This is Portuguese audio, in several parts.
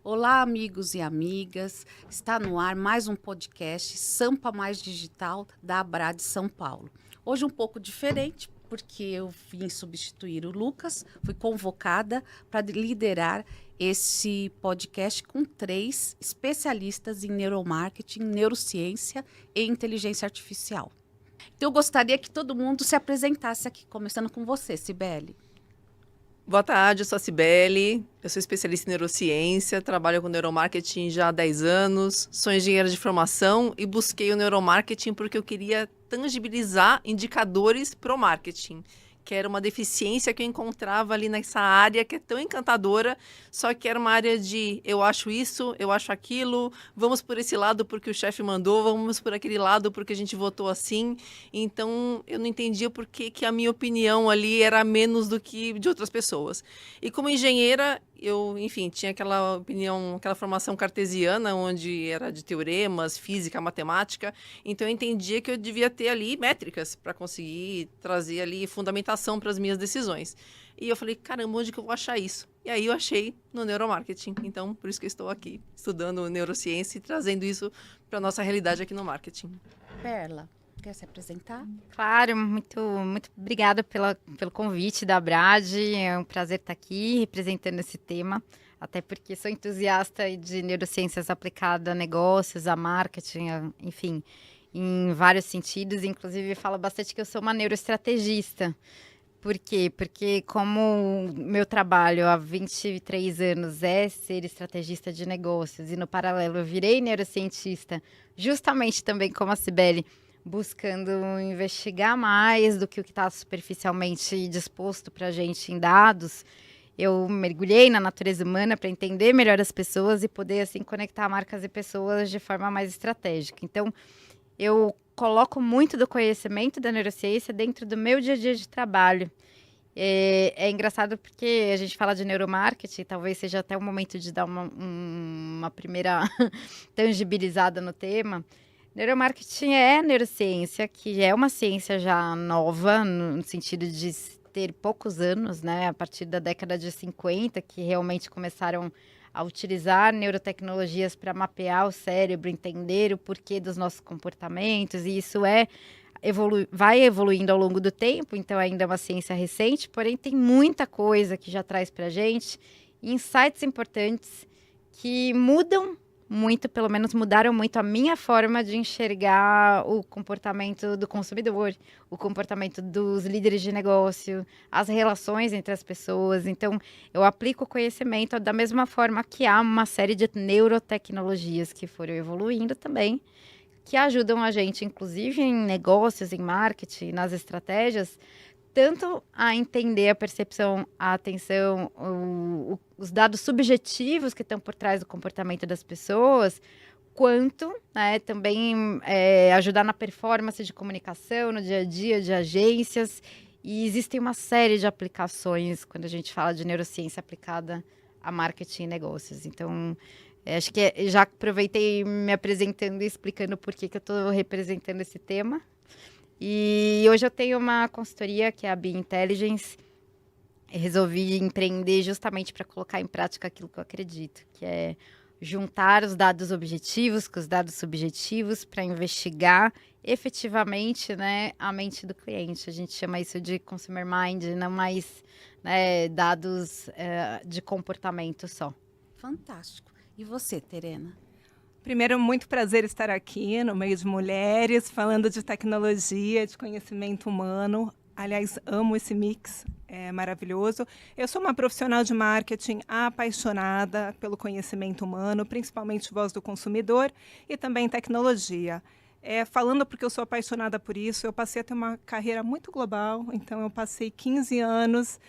Olá, amigos e amigas. Está no ar mais um podcast Sampa Mais Digital da Abrad São Paulo. Hoje um pouco diferente, porque eu vim substituir o Lucas, fui convocada para liderar esse podcast com 3 especialistas em neuromarketing, neurociência e inteligência artificial. Então, eu gostaria que todo mundo se apresentasse aqui, começando com você, Cibele. Boa tarde, eu sou a Cibele, eu sou especialista em neurociência, trabalho com neuromarketing já há 10 anos, sou engenheira de formação e busquei o neuromarketing porque eu queria tangibilizar indicadores para o marketing, que era uma deficiência que eu encontrava ali nessa área que é tão encantadora, só que era uma área de eu acho isso, eu acho aquilo, vamos por esse lado porque o chefe mandou, vamos por aquele lado porque a gente votou assim. Então, eu não entendia por que a minha opinião ali era menos do que de outras pessoas. E como engenheira, eu, enfim, tinha aquela opinião, aquela formação cartesiana, onde era de teoremas, física, matemática. Então, eu entendia que eu devia ter ali métricas para conseguir trazer ali fundamentação para as minhas decisões. E eu falei, caramba, onde que eu vou achar isso? E aí eu achei no neuromarketing. Então, por isso que eu estou aqui, estudando neurociência e trazendo isso para a nossa realidade aqui no marketing. Perla, quer se apresentar? Claro, muito obrigada pelo convite da Abrad. É um prazer estar aqui representando esse tema, até porque sou entusiasta de neurociências aplicadas a negócios, a marketing, enfim, em vários sentidos. Inclusive, falo bastante que eu sou uma neuroestrategista. Por quê? Porque como meu trabalho há 23 anos é ser estrategista de negócios e no paralelo eu virei neurocientista, justamente também como a Cibele, buscando investigar mais do que o que está superficialmente disposto para a gente em dados, eu mergulhei na natureza humana para entender melhor as pessoas e poder assim conectar marcas e pessoas de forma mais estratégica. Então, eu coloco muito do conhecimento da neurociência dentro do meu dia a dia de trabalho. É engraçado porque a gente fala de neuromarketing, talvez seja até o momento de dar uma primeira tangibilizada no tema. Neuromarketing é neurociência, que é uma ciência já nova, no sentido de ter poucos anos, né? A partir da década de 50, que realmente começaram a utilizar neurotecnologias para mapear o cérebro, entender o porquê dos nossos comportamentos, e isso vai evoluindo ao longo do tempo, então ainda é uma ciência recente, porém tem muita coisa que já traz para a gente insights importantes que mudam muito, pelo menos mudaram muito a minha forma de enxergar o comportamento do consumidor, o comportamento dos líderes de negócio, as relações entre as pessoas. Então, eu aplico o conhecimento da mesma forma que há uma série de neurotecnologias que foram evoluindo também, que ajudam a gente, inclusive em negócios, em marketing, nas estratégias, tanto a entender a percepção, a atenção, os dados subjetivos que estão por trás do comportamento das pessoas, quanto também ajudar na performance de comunicação, no dia a dia de agências. E existem uma série de aplicações quando a gente fala de neurociência aplicada a marketing e negócios. Então, acho que já aproveitei me apresentando e explicando por que eu estou representando esse tema. E hoje eu tenho uma consultoria que é a Be Intelligence. Eu resolvi empreender justamente para colocar em prática aquilo que eu acredito, que é juntar os dados objetivos com os dados subjetivos para investigar efetivamente, né, a mente do cliente. A gente chama isso de consumer mind, não mais dados de comportamento só. Fantástico. E você, Terena? Primeiro, muito prazer estar aqui no meio de mulheres, falando de tecnologia, de conhecimento humano. Aliás, amo esse mix, é maravilhoso. Eu sou uma profissional de marketing apaixonada pelo conhecimento humano, principalmente voz do consumidor e também tecnologia. Falando porque eu sou apaixonada por isso, eu passei a ter uma carreira muito global, então eu passei 15 anos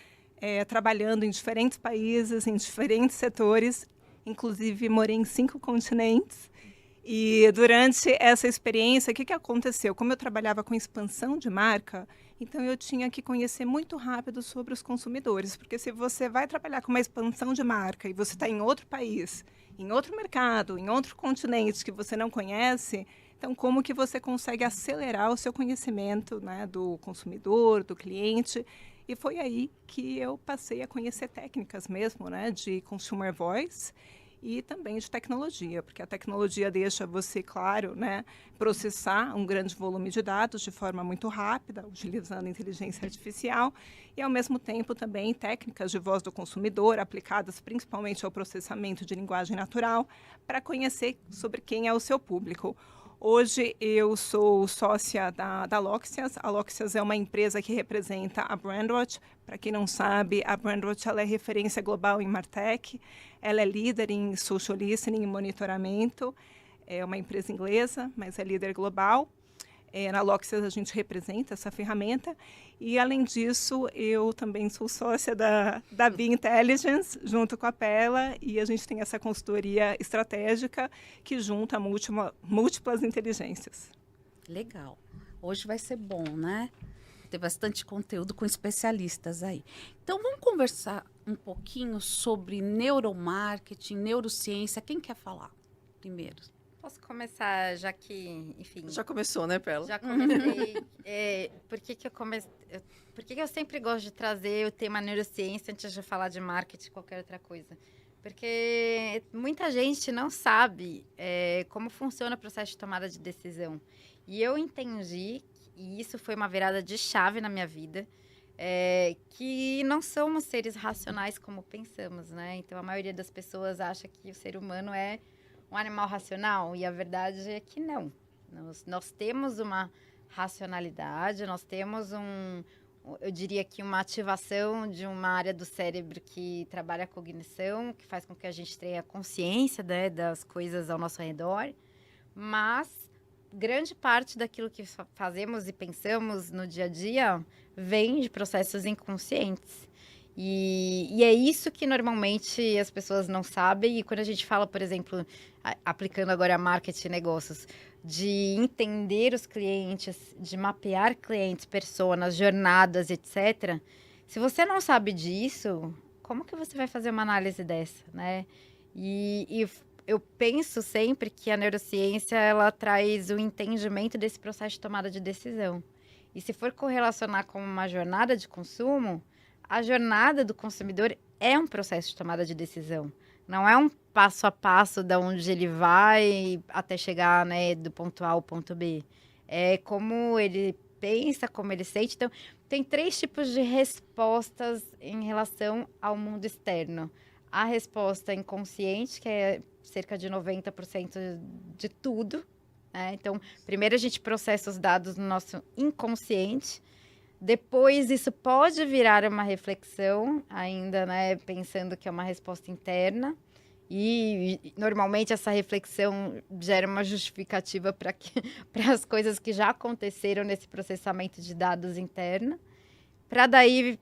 trabalhando em diferentes países, em diferentes setores, inclusive morei em 5 continentes. E durante essa experiência, o que aconteceu? Como eu trabalhava com expansão de marca, então eu tinha que conhecer muito rápido sobre os consumidores, porque se você vai trabalhar com uma expansão de marca e você está em outro país, em outro mercado, em outro continente que você não conhece, então como que você consegue acelerar o seu conhecimento, né, do consumidor, do cliente? E foi aí que eu passei a conhecer técnicas mesmo, né, de consumer voice. e também de tecnologia, porque a tecnologia deixa você, claro, né, processar um grande volume de dados de forma muito rápida, utilizando inteligência artificial, e, ao mesmo tempo, também técnicas de voz do consumidor, aplicadas principalmente ao processamento de linguagem natural, para conhecer sobre quem é o seu público. Hoje eu sou sócia da Loxias. A Loxias é uma empresa que representa a Brandwatch. Para quem não sabe, a Brandwatch ela é referência global em MarTech. Ela é líder em social listening e monitoramento. É uma empresa inglesa, mas é líder global. Na Loxias a gente representa essa ferramenta. E, além disso, eu também sou sócia da Be Intelligence, junto com a Pela, e a gente tem essa consultoria estratégica que junta múltiplas inteligências. Legal. Hoje vai ser bom, né? Tem bastante conteúdo com especialistas aí. Então, vamos conversar um pouquinho sobre neuromarketing, neurociência. Quem quer falar primeiro? Posso começar, já que, enfim... Já começou, né, Pela? Já comecei. Por que que eu sempre gosto de trazer o tema neurociência antes de falar de marketing e qualquer outra coisa? Porque muita gente não sabe como funciona o processo de tomada de decisão. E eu entendi, e isso foi uma virada de chave na minha vida, que não somos seres racionais como pensamos, né? Então, a maioria das pessoas acha que o ser humano é um animal racional, e a verdade é que não. Nós temos uma racionalidade, nós temos eu diria que uma ativação de uma área do cérebro que trabalha a cognição, que faz com que a gente tenha consciência, né, das coisas ao nosso redor, mas grande parte daquilo que fazemos e pensamos no dia a dia vem de processos inconscientes. E é isso que normalmente as pessoas não sabem. E quando a gente fala, por exemplo, aplicando agora a marketing e negócios, de entender os clientes, de mapear clientes, personas, jornadas, etc. Se você não sabe disso, como que você vai fazer uma análise dessa, né? E eu penso sempre que a neurociência, ela traz o entendimento desse processo de tomada de decisão. E se for correlacionar com uma jornada de consumo, a jornada do consumidor é um processo de tomada de decisão. Não é um passo a passo de onde ele vai até chegar, né, do ponto A ao ponto B. É como ele pensa, como ele sente. Então, tem 3 tipos de respostas em relação ao mundo externo. A resposta inconsciente, que é cerca de 90% de tudo, né? Então, primeiro a gente processa os dados no nosso inconsciente. Depois, isso pode virar uma reflexão, ainda, né, pensando que é uma resposta interna. E normalmente essa reflexão gera uma justificativa para as coisas que já aconteceram nesse processamento de dados interno, para daí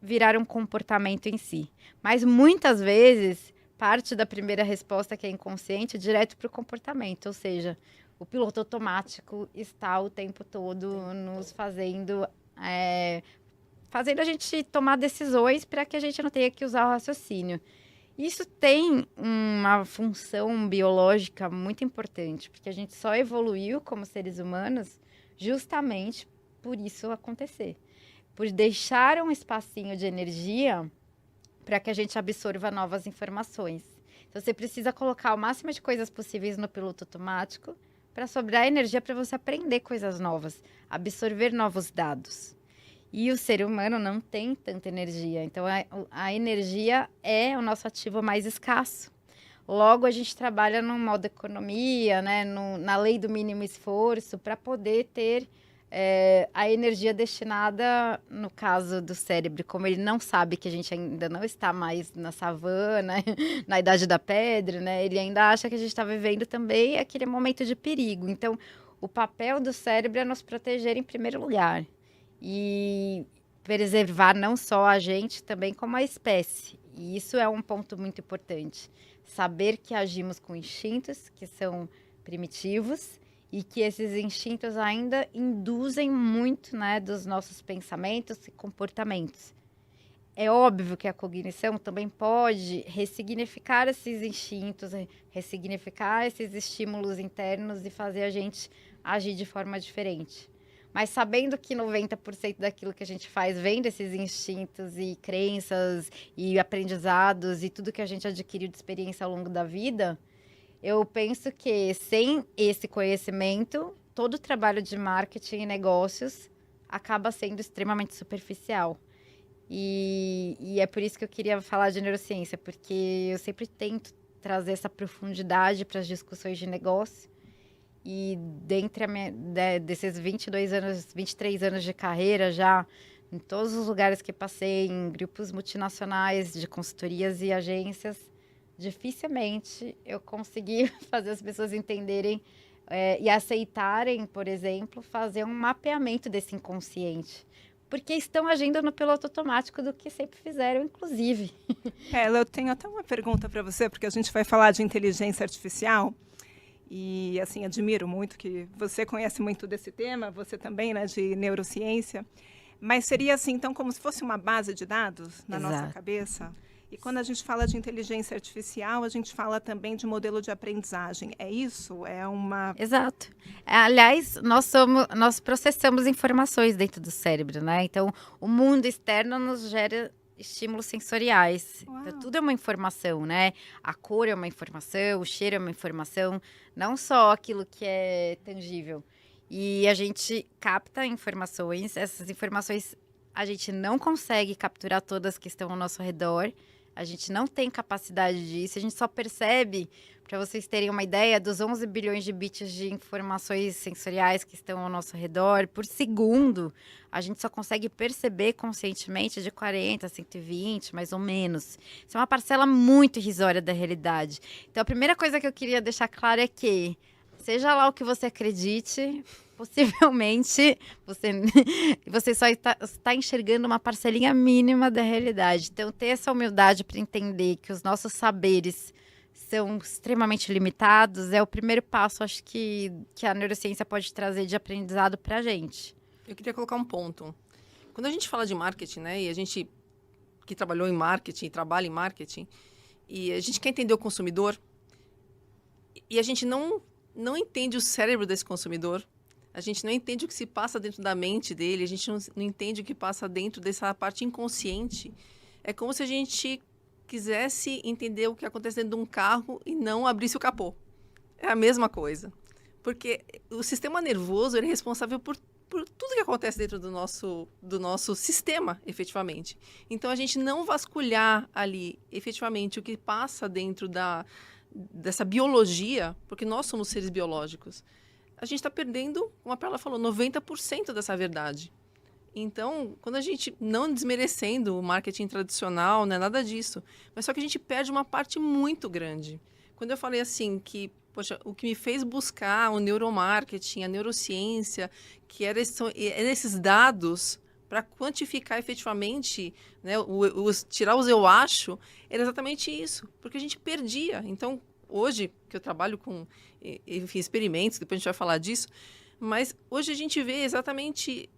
virar um comportamento em si. Mas muitas vezes, parte da primeira resposta, que é inconsciente, direto para o comportamento, ou seja, o piloto automático está o tempo todo nos fazendo a gente tomar decisões para que a gente não tenha que usar o raciocínio. Isso tem uma função biológica muito importante, porque a gente só evoluiu como seres humanos justamente por isso acontecer. Por deixar um espacinho de energia para que a gente absorva novas informações. Então, você precisa colocar o máximo de coisas possíveis no piloto automático para sobrar energia para você aprender coisas novas, absorver novos dados. E o ser humano não tem tanta energia. Então, a energia é o nosso ativo mais escasso. Logo, a gente trabalha no modo economia, né, na lei do mínimo esforço, para poder ter a energia destinada, no caso do cérebro, como ele não sabe que a gente ainda não está mais na savana, na idade da pedra, né, ele ainda acha que a gente está vivendo também aquele momento de perigo. Então, o papel do cérebro é nos proteger em primeiro lugar. E preservar não só a gente, também como a espécie. E isso é um ponto muito importante. Saber que agimos com instintos que são primitivos e que esses instintos ainda induzem muito, né, dos nossos pensamentos e comportamentos. É óbvio que a cognição também pode ressignificar esses instintos, ressignificar esses estímulos internos e fazer a gente agir de forma diferente. Mas sabendo que 90% daquilo que a gente faz vem desses instintos e crenças e aprendizados e tudo que a gente adquiriu de experiência ao longo da vida, eu penso que sem esse conhecimento, todo o trabalho de marketing e negócios acaba sendo extremamente superficial. E é por isso que eu queria falar de neurociência, porque eu sempre tento trazer essa profundidade para as discussões de negócio. E dentre desses 22 anos, 23 anos de carreira já, em todos os lugares que passei, em grupos multinacionais de consultorias e agências, dificilmente eu consegui fazer as pessoas entenderem e aceitarem, por exemplo, fazer um mapeamento desse inconsciente. Porque estão agindo no piloto automático do que sempre fizeram, inclusive. Eu tenho até uma pergunta para você, porque a gente vai falar de inteligência artificial. E, assim, admiro muito que você conhece muito desse tema, você também, né, de neurociência. Mas seria, assim, então, como se fosse uma base de dados na Exato. nossa cabeça? E quando a gente fala de inteligência artificial, a gente fala também de modelo de aprendizagem. É isso? É uma... Exato. Aliás, nós processamos informações dentro do cérebro, né? Então, o mundo externo nos gera estímulos sensoriais. Então, tudo é uma informação, né? A cor é uma informação, o cheiro é uma informação, não só aquilo que é tangível. E a gente capta informações, essas informações a gente não consegue capturar todas que estão ao nosso redor, a gente não tem capacidade disso, a gente só percebe, para vocês terem uma ideia, dos 11 bilhões de bits de informações sensoriais que estão ao nosso redor por segundo, a gente só consegue perceber conscientemente de 40 a 120, mais ou menos. Isso é uma parcela muito irrisória da realidade. Então, a primeira coisa que eu queria deixar claro é que, seja lá o que você acredite, possivelmente você só está enxergando uma parcelinha mínima da realidade. Então, ter essa humildade para entender que os nossos saberes são extremamente limitados é o primeiro passo, acho que a neurociência pode trazer de aprendizado para a gente. Eu queria colocar um ponto. Quando a gente fala de marketing, né, e a gente que trabalhou em marketing, trabalha em marketing, e a gente quer entender o consumidor, e a gente não entende o cérebro desse consumidor, a gente não entende o que se passa dentro da mente dele, a gente não entende o que passa dentro dessa parte inconsciente. É como se a gente quisesse entender o que acontece dentro de um carro e não abrisse o capô. É a mesma coisa. Porque o sistema nervoso ele é responsável por tudo que acontece dentro do nosso sistema, efetivamente. Então, a gente não vasculhar ali, efetivamente, o que passa dentro dessa biologia, porque nós somos seres biológicos, a gente está perdendo, como a Perla falou, 90% dessa verdade. Então, quando a gente, não desmerecendo o marketing tradicional, não é nada disso, mas só que a gente perde uma parte muito grande. Quando eu falei assim que, poxa, o que me fez buscar o neuromarketing, a neurociência, que era esses dados para quantificar efetivamente, né, tirar os eu acho, era exatamente isso, porque a gente perdia. Então, hoje, que eu trabalho com, enfim, experimentos, depois a gente vai falar disso, mas hoje a gente vê exatamente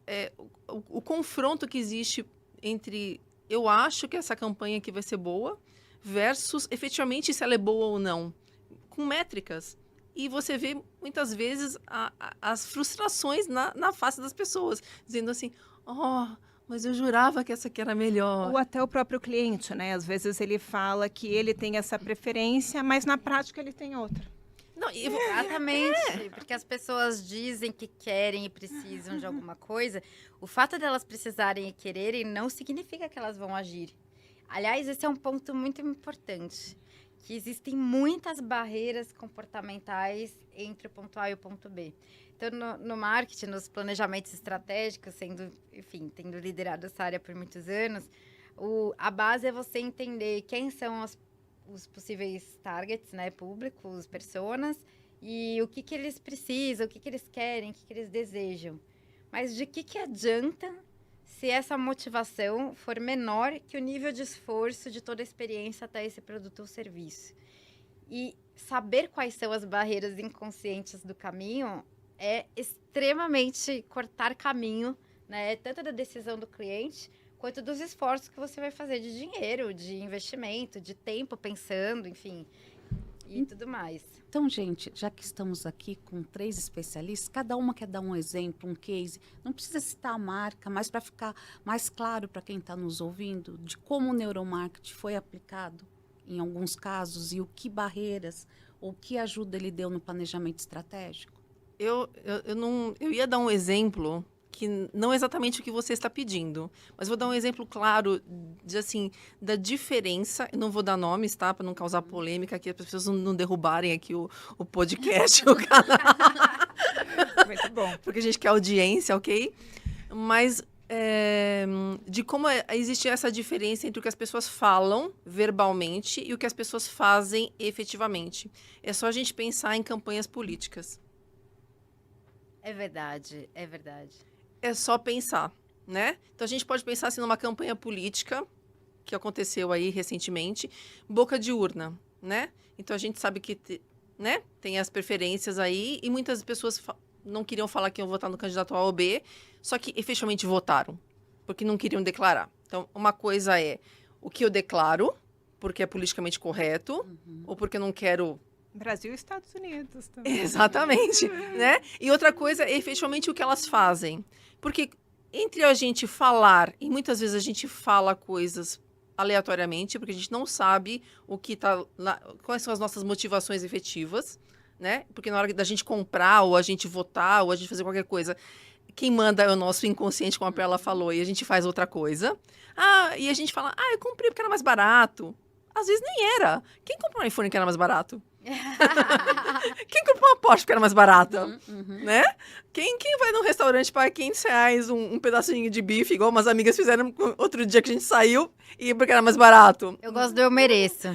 o confronto que existe entre eu acho que essa campanha aqui vai ser boa versus efetivamente se ela é boa ou não, com métricas. E você vê muitas vezes as frustrações na face das pessoas, dizendo assim, mas eu jurava que essa aqui era melhor. Ou até o próprio cliente, né? Às vezes ele fala que ele tem essa preferência, mas na prática ele tem outra. Não, exatamente, porque as pessoas dizem que querem e precisam de alguma coisa. O fato delas precisarem e quererem não significa que elas vão agir. Aliás, esse é um ponto muito importante, que existem muitas barreiras comportamentais entre o ponto A e o ponto B. Então, no marketing, nos planejamentos estratégicos, tendo liderado essa área por muitos anos, a base é você entender quem são os possíveis targets, né, públicos, personas, e o que eles precisam, o que eles querem, o que eles desejam. Mas de que adianta se essa motivação for menor que o nível de esforço de toda a experiência até esse produto ou serviço? E saber quais são as barreiras inconscientes do caminho é extremamente cortar caminho, né, tanto da decisão do cliente quanto dos esforços que você vai fazer de dinheiro, de investimento, de tempo pensando, enfim. e tudo mais. Então, gente, já que estamos aqui com 3 especialistas, cada uma quer dar um exemplo, um case. Não precisa citar a marca, mas para ficar mais claro para quem está nos ouvindo de como o neuromarketing foi aplicado em alguns casos e o que barreiras ou que ajuda ele deu no planejamento estratégico. Eu ia dar um exemplo que não é exatamente o que você está pedindo, mas vou dar um exemplo claro de, assim, da diferença. Eu não vou dar nomes, tá? Para não causar polêmica aqui, para as pessoas não derrubarem aqui o podcast, o canal. Muito bom. Porque a gente quer audiência, ok? Mas de como existe essa diferença entre o que as pessoas falam verbalmente e o que as pessoas fazem efetivamente. É só a gente pensar em campanhas políticas. É verdade, é verdade. É só pensar, né? Então, a gente pode pensar assim, numa campanha política que aconteceu aí recentemente, boca de urna, né? Então, a gente sabe que né, tem as preferências aí e muitas pessoas não queriam falar que iam votar no candidato A ou B, só que efetivamente votaram, porque não queriam declarar. Então, uma coisa é o que eu declaro, porque é politicamente correto, ou porque eu não quero... Brasil e Estados Unidos também. Exatamente, né? E outra coisa é efetivamente o que elas fazem. Porque entre a gente falar, e muitas vezes a gente fala coisas aleatoriamente, porque a gente não sabe o que tá lá, quais são as nossas motivações efetivas, né? Porque na hora da gente comprar, ou a gente votar, ou a gente fazer qualquer coisa, quem manda é o nosso inconsciente, como a Perla falou, e a gente faz outra coisa. E a gente fala, eu comprei porque era mais barato. Às vezes nem era. Quem comprou um iPhone que era mais barato? Quem comprou uma Porsche porque era mais barata? Né? Quem vai num restaurante paga R$500 um pedacinho de bife, igual umas amigas fizeram outro dia que a gente saiu, e porque era mais barato? Eu gosto do eu mereço.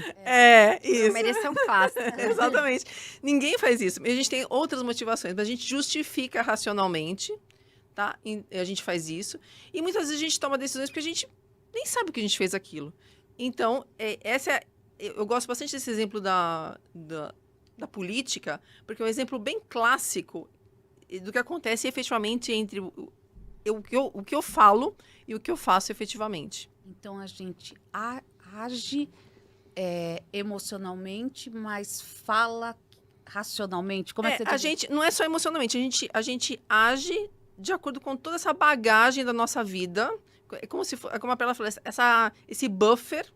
Isso. Eu mereço é um clássico. Exatamente. Ninguém faz isso. A gente tem outras motivações, mas a gente justifica racionalmente, tá? E a gente faz isso. E muitas vezes a gente toma decisões porque a gente nem sabe o que a gente fez aquilo. Então, eu gosto bastante desse exemplo da política, porque é um exemplo bem clássico do que acontece efetivamente entre o que eu falo e o que eu faço efetivamente. Então, a gente age emocionalmente, mas fala racionalmente. Como é que você diz? Não é só emocionalmente, a gente age de acordo com toda essa bagagem da nossa vida. É como a Perla falou, esse buffer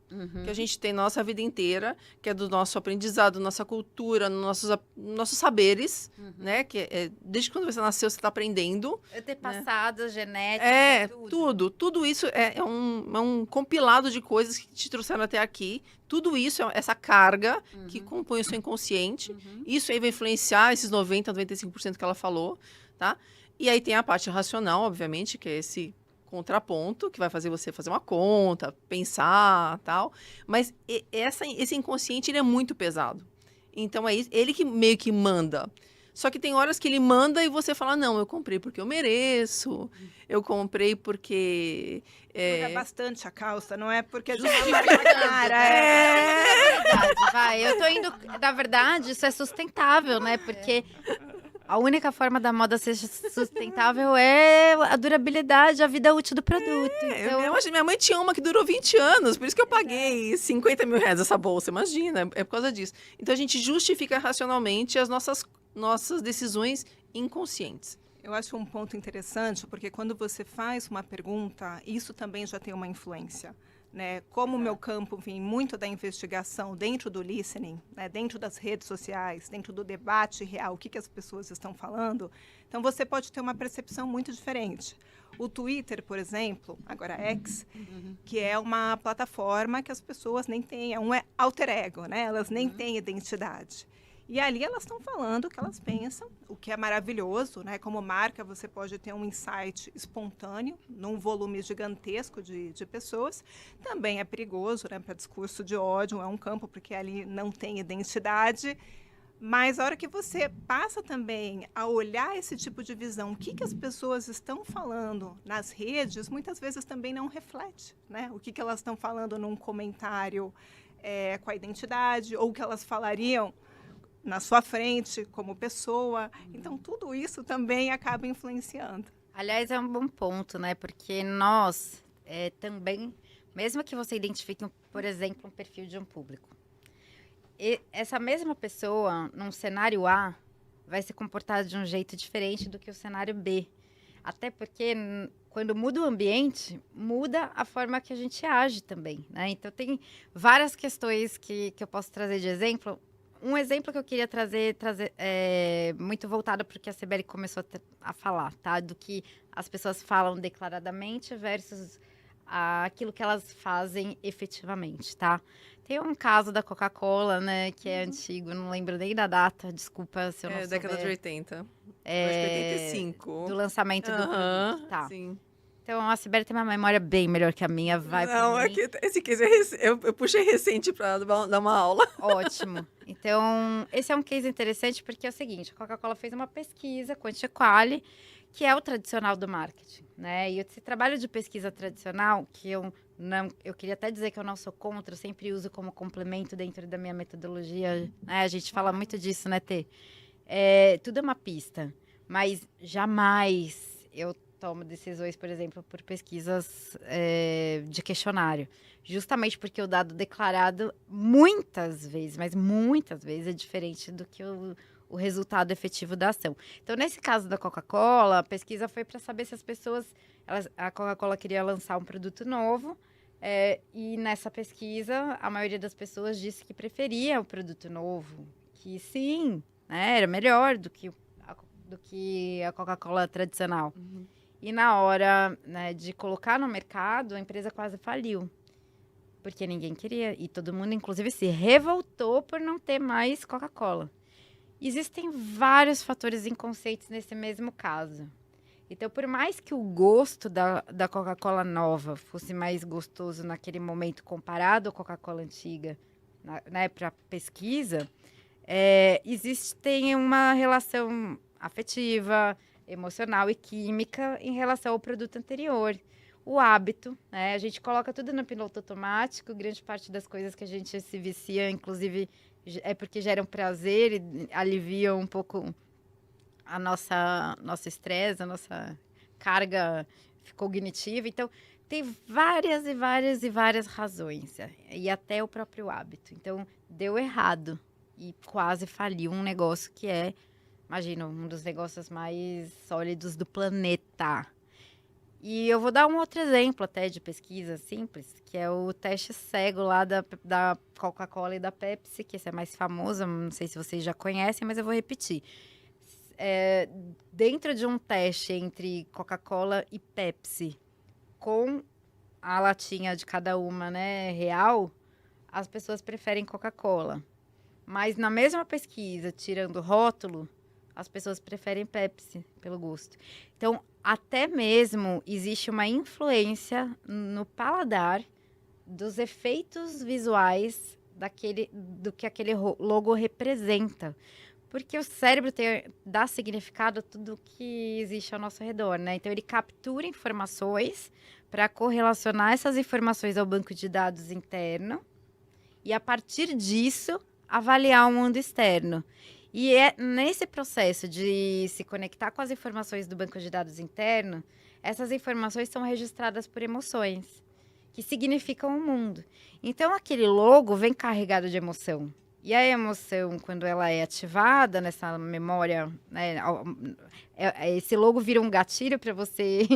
que a gente tem na nossa vida inteira, que é do nosso aprendizado, nossa cultura, nossos saberes, né? Que desde quando você nasceu, você está aprendendo. Antepassado, genética, tudo. Tudo isso é um compilado de coisas que te trouxeram até aqui. Tudo isso é essa carga que compõe o seu inconsciente. Isso aí vai influenciar esses 90%, 95% que ela falou, tá? E aí tem a parte racional, obviamente, que é esse contraponto, que vai fazer você fazer uma conta, pensar, tal. Mas esse inconsciente, ele é muito pesado. Então, é ele que meio que manda. Só que tem horas que ele manda e você fala, não, eu comprei porque eu mereço, eu comprei porque... Dura bastante a calça, não é porque a gente cara. É verdade, vai. Eu tô indo... Na verdade, isso é sustentável, né? Porque... A única forma da moda ser sustentável é a durabilidade, a vida útil do produto. Minha mãe tinha uma que durou 20 anos, por isso que eu paguei R$50 mil essa bolsa, imagina, é por causa disso. Então, a gente justifica racionalmente as nossas decisões inconscientes. Eu acho um ponto interessante, porque quando você faz uma pergunta, isso também já tem uma influência. Né? Como o meu campo vem muito da investigação dentro do listening, né? Dentro das redes sociais, dentro do debate real, o que as pessoas estão falando, então você pode ter uma percepção muito diferente. O Twitter, por exemplo, agora X, que é uma plataforma que as pessoas nem têm, é um alter ego, né? Elas nem têm identidade. E ali elas estão falando o que elas pensam, o que é maravilhoso, né? Como marca, você pode ter um insight espontâneo, num volume gigantesco de pessoas. Também é perigoso, né? Para discurso de ódio, é um campo, porque ali não tem identidade. Mas a hora que você passa também a olhar esse tipo de visão, o que as pessoas estão falando nas redes, muitas vezes também não reflete, né? O que elas estão falando num comentário com a identidade, ou o que elas falariam na sua frente, como pessoa. Então, tudo isso também acaba influenciando. Aliás, é um bom ponto, né? Porque nós também, mesmo que você identifique, por exemplo, um perfil de um público, essa mesma pessoa, num cenário A, vai se comportar de um jeito diferente do que o cenário B. Até porque quando muda o ambiente, muda a forma que a gente age também, né? Então, tem várias questões que eu posso trazer de exemplo. Um exemplo que eu queria trazer é muito voltado para o que a Sibeli começou a falar, tá? Do que as pessoas falam declaradamente versus aquilo que elas fazem efetivamente, tá? Tem um caso da Coca-Cola, né, que é antigo, não lembro nem da data, desculpa se eu não souber. Década de 80. Acho que 85. Do lançamento do produto, tá. Sim. Então, a Sibeli tem uma memória bem melhor que a minha, vai por Não, mim. é que esse case eu puxei recente para dar uma aula. Ótimo. Então, esse é um case interessante porque é o seguinte, a Coca-Cola fez uma pesquisa com a Quantiquali, que é o tradicional do marketing, né? E esse trabalho de pesquisa tradicional, que eu queria até dizer que eu não sou contra, eu sempre uso como complemento dentro da minha metodologia, né? A gente fala muito disso, né, Tê? Tudo é uma pista, mas jamais eu tomo decisões, por exemplo, por pesquisas de questionário. Justamente porque o dado declarado, muitas vezes, mas muitas vezes, é diferente do que o resultado efetivo da ação. Então, nesse caso da Coca-Cola, a pesquisa foi para saber se as pessoas... a Coca-Cola queria lançar um produto novo, e nessa pesquisa, a maioria das pessoas disse que preferia o produto novo, que sim, né, era melhor do que a Coca-Cola tradicional. Uhum. E na hora, né, de colocar no mercado, a empresa quase faliu. Porque ninguém queria. E todo mundo, inclusive, se revoltou por não ter mais Coca-Cola. Existem vários fatores inconscientes nesse mesmo caso. Então, por mais que o gosto da Coca-Cola nova fosse mais gostoso naquele momento comparado à Coca-Cola antiga, né, para pesquisa, existe uma relação afetiva, emocional e química em relação ao produto anterior. O hábito, né? A gente coloca tudo no piloto automático, grande parte das coisas que a gente se vicia, inclusive, é porque geram prazer e aliviam um pouco a nosso estresse, a nossa carga cognitiva. Então, tem várias e várias e várias razões, e até o próprio hábito. Então, deu errado e quase faliu um negócio que imagina, um dos negócios mais sólidos do planeta. E eu vou dar um outro exemplo até de pesquisa simples, que é o teste cego lá da Coca-Cola e da Pepsi, que esse é mais famoso, não sei se vocês já conhecem, mas eu vou repetir. Dentro de um teste entre Coca-Cola e Pepsi, com a latinha de cada uma, né, real, as pessoas preferem Coca-Cola. Mas na mesma pesquisa, tirando o rótulo, as pessoas preferem Pepsi pelo gosto. Então, até mesmo existe uma influência no paladar dos efeitos visuais do que aquele logo representa. Porque o cérebro dá significado a tudo que existe ao nosso redor, né? Então, ele captura informações para correlacionar essas informações ao banco de dados interno e, a partir disso, avaliar o mundo externo. E é nesse processo de se conectar com as informações do banco de dados interno, essas informações são registradas por emoções, que significam o mundo. Então, aquele logo vem carregado de emoção. E a emoção, quando ela é ativada nessa memória, né, esse logo vira um gatilho para você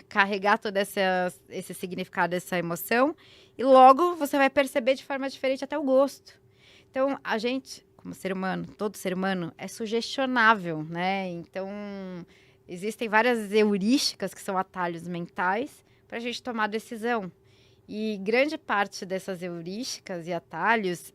carregar todo esse significado, essa emoção, e logo você vai perceber de forma diferente até o gosto. Então, a gente, como ser humano, todo ser humano é sugestionável, né? Então, existem várias heurísticas, que são atalhos mentais, para a gente tomar decisão. E grande parte dessas heurísticas e atalhos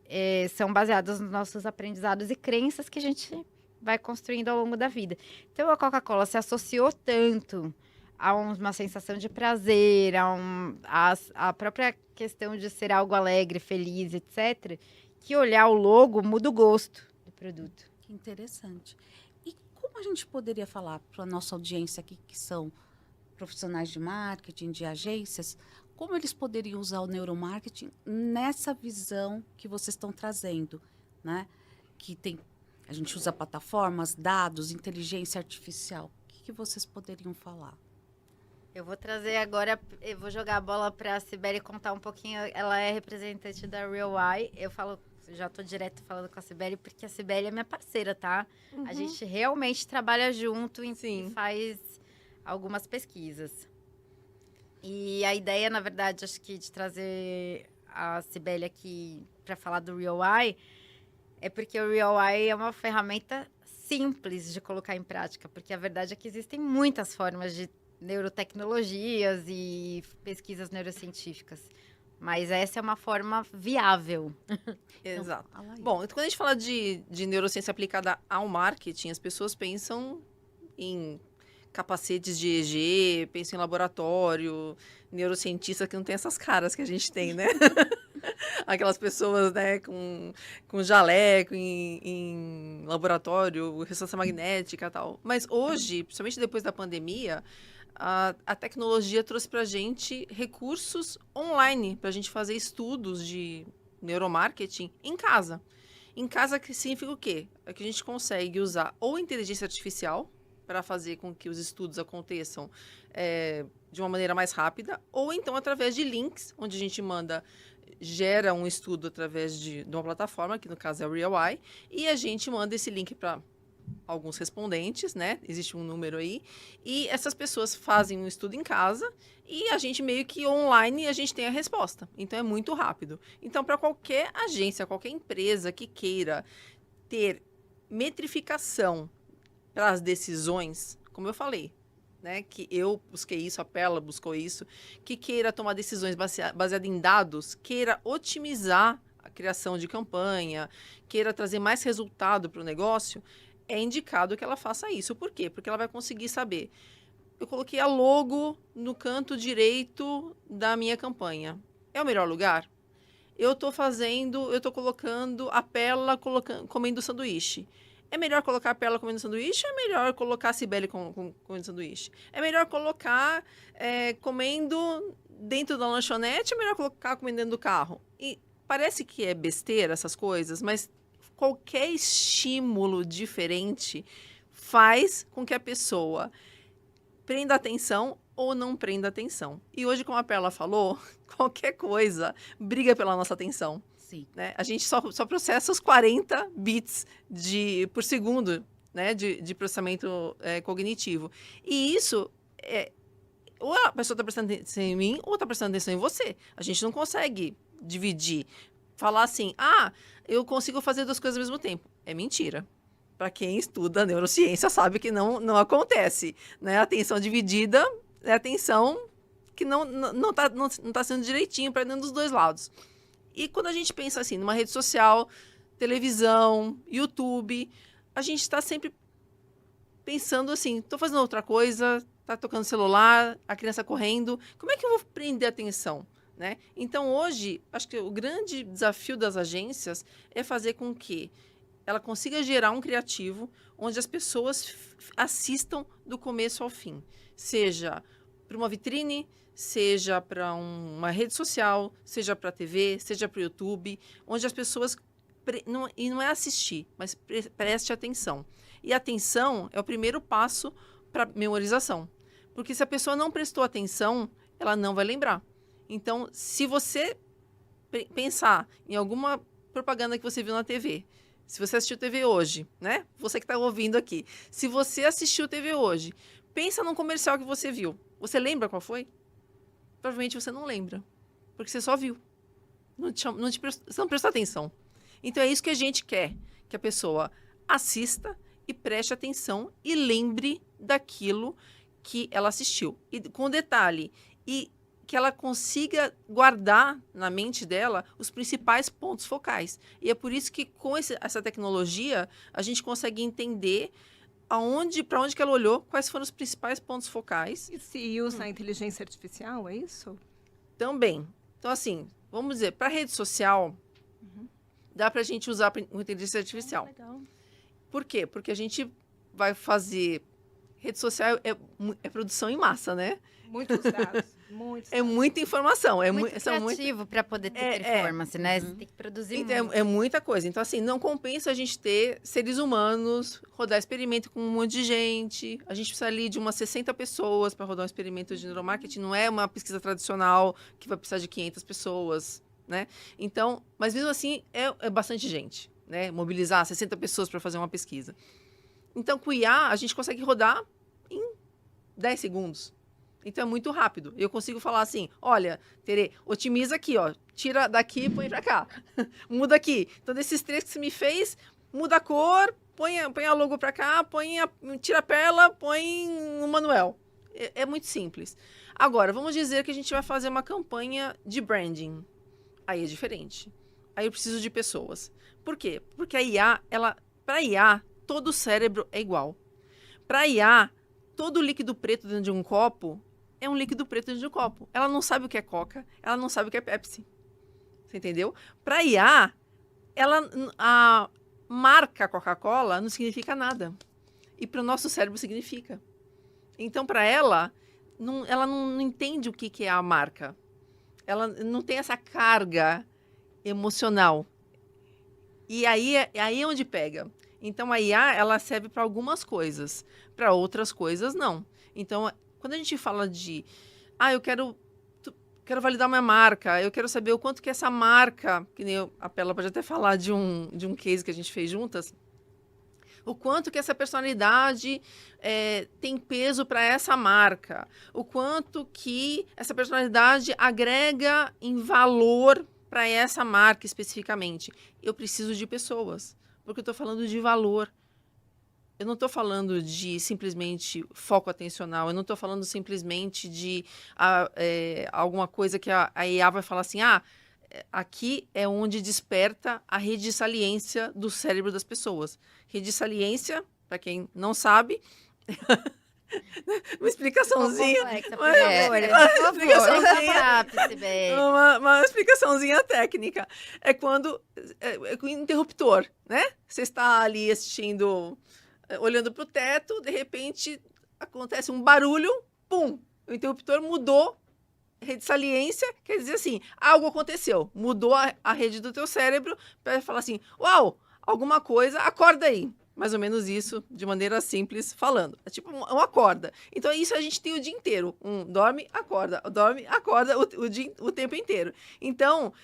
são baseados nos nossos aprendizados e crenças que a gente vai construindo ao longo da vida. Então, a Coca-Cola se associou tanto a uma sensação de prazer, a própria questão de ser algo alegre, feliz, etc., que olhar o logo muda o gosto do produto. Que interessante. E como a gente poderia falar para a nossa audiência aqui, que são profissionais de marketing, de agências, como eles poderiam usar o neuromarketing nessa visão que vocês estão trazendo, né? Que a gente usa plataformas, dados, inteligência artificial. O que vocês poderiam falar? Eu vou trazer agora, eu vou jogar a bola para a Sibeli contar um pouquinho. Ela é representante da Real Eye. Eu falo já tô direto falando com a Cibele, porque a Cibele é minha parceira, tá? A gente realmente trabalha junto Sim. e faz algumas pesquisas. E a ideia, na verdade, acho que de trazer a Cibele aqui para falar do Real Eye é porque o Real Eye é uma ferramenta simples de colocar em prática, porque a verdade é que existem muitas formas de neurotecnologias e pesquisas neurocientíficas. Mas essa é uma forma viável. Exato. Fala aí. Bom, então, quando a gente fala de neurociência aplicada ao marketing, as pessoas pensam em capacetes de EEG, pensam em laboratório, neurocientista que não tem essas caras que a gente tem, né? Aquelas pessoas, né, com jaleco em laboratório, ressonância magnética e tal. Mas hoje, principalmente depois da pandemia, a tecnologia trouxe para a gente recursos online para a gente fazer estudos de neuromarketing em casa. Em casa, que significa o quê? É que a gente consegue usar ou inteligência artificial para fazer com que os estudos aconteçam de uma maneira mais rápida, ou então através de links, onde a gente gera um estudo através de uma plataforma, que no caso é o Real Eye, e a gente manda esse link para alguns respondentes, né? Existe um número aí, e essas pessoas fazem um estudo em casa e a gente meio que online a gente tem a resposta. Então é muito rápido. Então, para qualquer agência, qualquer empresa que queira ter metrificação para as decisões, como eu falei, né, que eu busquei isso, a Perla buscou isso, que queira tomar decisões baseadas em dados, queira otimizar a criação de campanha, queira trazer mais resultado para o negócio, é indicado que ela faça isso. Por quê? Porque ela vai conseguir saber. Eu coloquei a logo no canto direito da minha campanha. É o melhor lugar? Eu estou colocando a Perla comendo sanduíche. É melhor colocar a Perla comendo sanduíche ou é melhor colocar a Cibele comendo sanduíche? É melhor colocar comendo dentro da lanchonete ou é melhor colocar comendo dentro do carro? E parece que é besteira essas coisas, mas qualquer estímulo diferente faz com que a pessoa prenda atenção ou não prenda atenção. E hoje, como a Perla falou, qualquer coisa briga pela nossa atenção. Sim. Né? A gente só processa os 40 bits por segundo, né, de processamento cognitivo. E isso ou a pessoa está prestando atenção em mim ou está prestando atenção em você. A gente não consegue dividir. Falar assim, eu consigo fazer duas coisas ao mesmo tempo. É mentira. Para quem estuda neurociência sabe que não acontece. Né? A atenção dividida é a atenção que não tá sendo direitinho para dentro dos dois lados. E quando a gente pensa assim, numa rede social, televisão, YouTube, a gente está sempre pensando assim, estou fazendo outra coisa, está tocando celular, a criança correndo, como é que eu vou prender a atenção? Né? Então, hoje, acho que o grande desafio das agências é fazer com que ela consiga gerar um criativo onde as pessoas assistam do começo ao fim. Seja para uma vitrine, seja para uma rede social, seja para a TV, seja para o YouTube, onde as pessoas... E não é assistir, mas preste atenção. E a atenção é o primeiro passo para memorização. Porque se a pessoa não prestou atenção, ela não vai lembrar. Então, se você pensar em alguma propaganda que você viu na TV, se você assistiu TV hoje, né? Você que está ouvindo aqui. Se você assistiu TV hoje, pensa num comercial que você viu. Você lembra qual foi? Provavelmente você não lembra. Porque você só viu. Você não prestou atenção. Então, é isso que a gente quer. Que a pessoa assista e preste atenção e lembre daquilo que ela assistiu. E com detalhe. E que ela consiga guardar na mente dela os principais pontos focais. E é por isso que, com essa tecnologia, a gente consegue entender para onde que ela olhou, quais foram os principais pontos focais. E se usa a inteligência artificial, é isso? Também. Então, assim, vamos dizer, para rede social, dá para a gente usar a inteligência artificial. Legal. Por quê? Porque a gente vai fazer... Rede social é produção em massa, né? Muitos dados. É muita informação. Muito criativo para poder ter performance, né? Você tem que produzir então, muito. é muita coisa. Então, assim, não compensa a gente ter seres humanos, rodar experimento com um monte de gente. A gente precisa ali de umas 60 pessoas para rodar um experimento de neuromarketing. Não é uma pesquisa tradicional que vai precisar de 500 pessoas. né? Então, mas mesmo assim, é bastante gente, né? Mobilizar 60 pessoas para fazer uma pesquisa. Então, com o IA, a gente consegue rodar em 10 segundos. Então, é muito rápido. Eu consigo falar assim, olha, Tere, otimiza aqui, ó. Tira daqui e põe para cá. Muda aqui. Então, desses 3 que você me fez, muda a cor, põe a logo para cá, tira a perla, põe um manual. É muito simples. Agora, vamos dizer que a gente vai fazer uma campanha de branding. Aí é diferente. Aí eu preciso de pessoas. Por quê? Porque a IA, para IA, todo cérebro é igual. Para IA, todo líquido preto dentro de um copo é um líquido preto dentro de um copo. Ela não sabe o que é Coca, ela não sabe o que é Pepsi. Você entendeu? Para IA, a marca Coca-Cola não significa nada. E para o nosso cérebro significa. Então, para ela não entende o que é a marca. Ela não tem essa carga emocional. E aí é onde pega. Então, a IA, ela serve para algumas coisas. Para outras coisas, não. Então, quando a gente fala de... eu quero validar uma marca, eu quero saber o quanto que essa marca... Que nem a Pela pode até falar de um case que a gente fez juntas. O quanto que essa personalidade tem peso para essa marca. O quanto que essa personalidade agrega em valor para essa marca especificamente. Eu preciso de pessoas, porque eu estou falando de valor. Eu não estou falando de simplesmente foco atencional, eu não estou falando simplesmente de alguma coisa que a IA vai falar assim, aqui é onde desperta a rede de saliência do cérebro das pessoas. Rede de saliência, para quem não sabe, uma explicaçãozinha. Uma explicaçãozinha técnica. É quando o interruptor, né? Você está ali assistindo, olhando para o teto, de repente acontece um barulho, pum! O interruptor mudou. Rede de saliência quer dizer assim, algo aconteceu, mudou a rede do teu cérebro para falar assim, uau, alguma coisa, acorda aí. Mais ou menos isso, de maneira simples falando. É tipo uma acorda. Então, isso a gente tem o dia inteiro. Dorme, acorda o tempo inteiro. Então,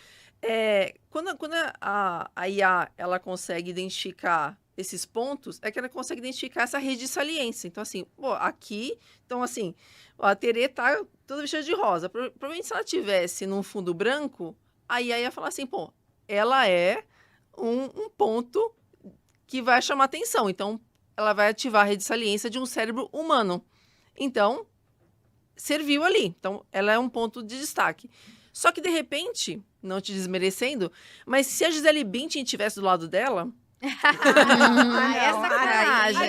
quando a IA ela consegue identificar esses pontos, é que ela consegue identificar essa rede de saliência. Então, assim, aqui... Então, assim, a Tere tá toda vestida de rosa. Provavelmente, se ela tivesse num fundo branco, a IA ia falar assim, ela é um ponto que vai chamar atenção. Então, ela vai ativar a rede de saliência de um cérebro humano. Então, serviu ali. Então, ela é um ponto de destaque. Só que, de repente, não te desmerecendo, mas se a Gisele Bündchen estivesse do lado dela... é sacanagem.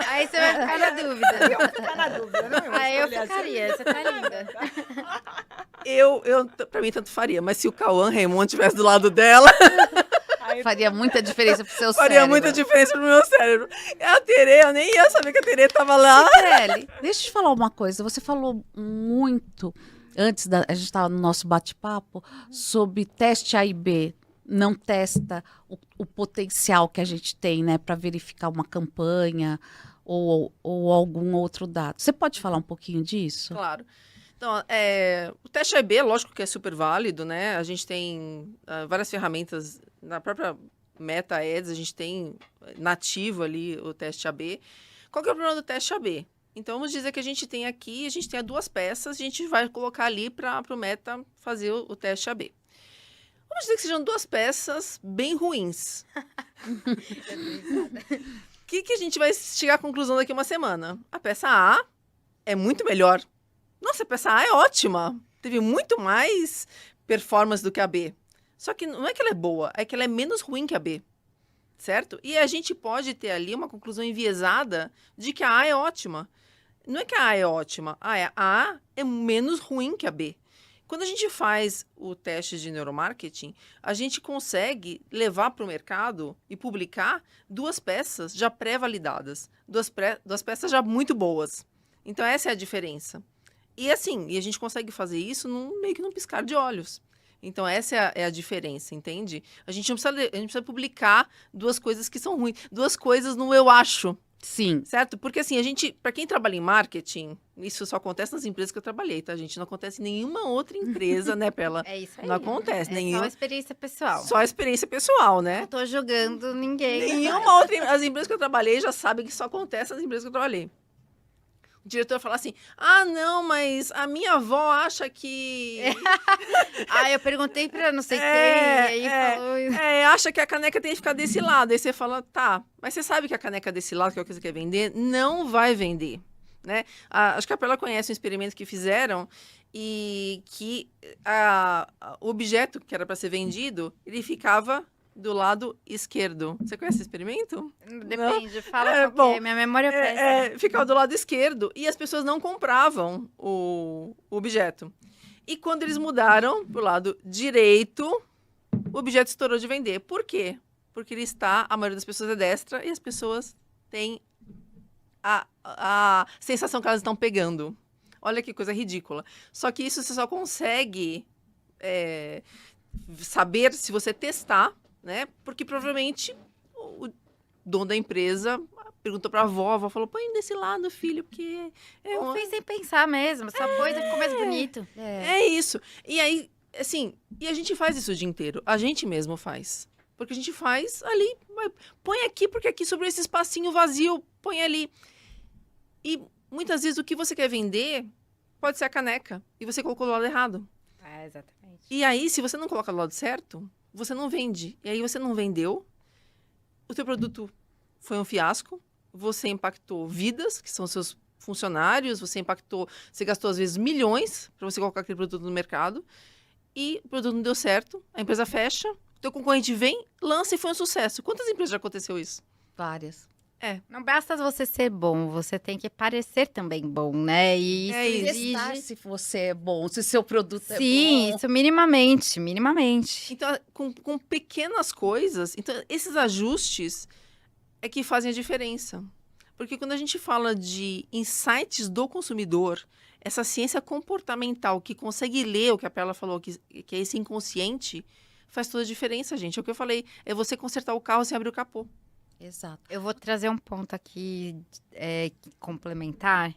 Aí você vai ficar na dúvida. Eu vou ficar na dúvida, não? Aí eu ficaria, você tá linda. Pra mim, tanto faria. Mas se o Cauã Raymond estivesse do lado dela... Faria muita diferença pro seu cérebro. Faria muita diferença pro meu cérebro. A Tere, eu nem ia saber que a Tere tava lá. Gisele, deixa eu te falar uma coisa. Você falou muito, antes a gente estava no nosso bate-papo, sobre teste A e B. Não testa o potencial que a gente tem, né, para verificar uma campanha ou algum outro dado. Você pode falar um pouquinho disso? Claro. Então, o teste A/B, lógico que é super válido, né? A gente tem várias ferramentas, na própria Meta Ads, a gente tem nativo ali o teste A/B. Qual que é o problema do teste A/B? Então, vamos dizer que a gente tem 2 peças, a gente vai colocar ali para o Meta fazer o teste A/B. Vamos dizer que sejam 2 peças bem ruins. O que a gente vai chegar à conclusão daqui a uma semana? A peça A é muito melhor. Nossa, a peça A é ótima. Teve muito mais performance do que a B. Só que não é que ela é boa, é que ela é menos ruim que a B. Certo? E a gente pode ter ali uma conclusão enviesada de que a A é ótima. Não é que a A é ótima, a A é menos ruim que a B. Quando a gente faz o teste de neuromarketing, a gente consegue levar para o mercado e publicar 2 peças já pré-validadas. 2 peças já muito boas. Então, essa é a diferença. E assim, a gente consegue fazer isso meio que num piscar de olhos. Então, essa é a diferença, entende? A gente não precisa publicar 2 coisas que são ruins. 2 coisas no eu acho. Sim. Certo? Porque assim, para quem trabalha em marketing, isso só acontece nas empresas que eu trabalhei, tá, gente? Não acontece em nenhuma outra empresa, né, Pela? É isso aí. Não acontece. Só a experiência pessoal. Só a experiência pessoal, né? Não tô julgando ninguém. Nenhuma outra. As empresas que eu trabalhei já sabem que isso acontece nas empresas que eu trabalhei. O diretor fala assim: ah, não, mas a minha avó acha que. Eu perguntei pra não sei quem, e aí falou. Acha que a caneca tem que ficar desse lado. Aí você fala: tá, mas você sabe que a caneca desse lado, que é o que você quer vender, não vai vender. Né? Acho que a Pela conhece um experimento que fizeram e que o objeto que era para ser vendido, ele ficava do lado esquerdo. Você conhece esse experimento? Depende, fala qual que é. Minha memória é péssima. Ficava do lado esquerdo e as pessoas não compravam o objeto. E quando eles mudaram pro lado direito, o objeto estourou de vender. Por quê? Porque a maioria das pessoas é destra e as pessoas têm a sensação que elas estão pegando. Olha que coisa ridícula. Só que isso você só consegue saber se você testar, né? Porque provavelmente o dono da empresa perguntou pra avó, a avó falou: põe desse lado, filho, porque... Eu fiz sem pensar mesmo, essa coisa ficou mais bonito. É isso. E aí, assim, e a gente faz isso o dia inteiro. A gente mesmo faz. Porque a gente faz ali, põe aqui, porque aqui sobrou esse espacinho vazio, põe ali. E muitas vezes o que você quer vender pode ser a caneca. E você colocou do lado errado. Exatamente. E aí, se você não coloca do lado certo, você não vende. E aí você não vendeu, o teu produto foi um fiasco, você impactou vidas, que são seus funcionários, você gastou às vezes milhões para você colocar aquele produto no mercado, e o produto não deu certo, a empresa fecha, o teu concorrente vem, lança e foi um sucesso. Quantas empresas já aconteceu isso? Várias. Não basta você ser bom, você tem que parecer também bom, né? E isso Testar se você é bom, se seu produto é bom. Sim, isso minimamente. Então, com pequenas coisas, então esses ajustes é que fazem a diferença. Porque quando a gente fala de insights do consumidor, essa ciência comportamental que consegue ler o que a Pela falou, que é esse inconsciente, faz toda a diferença, gente. É o que eu falei, é você consertar o carro sem abrir o capô. Exato. Eu vou trazer um ponto aqui complementar,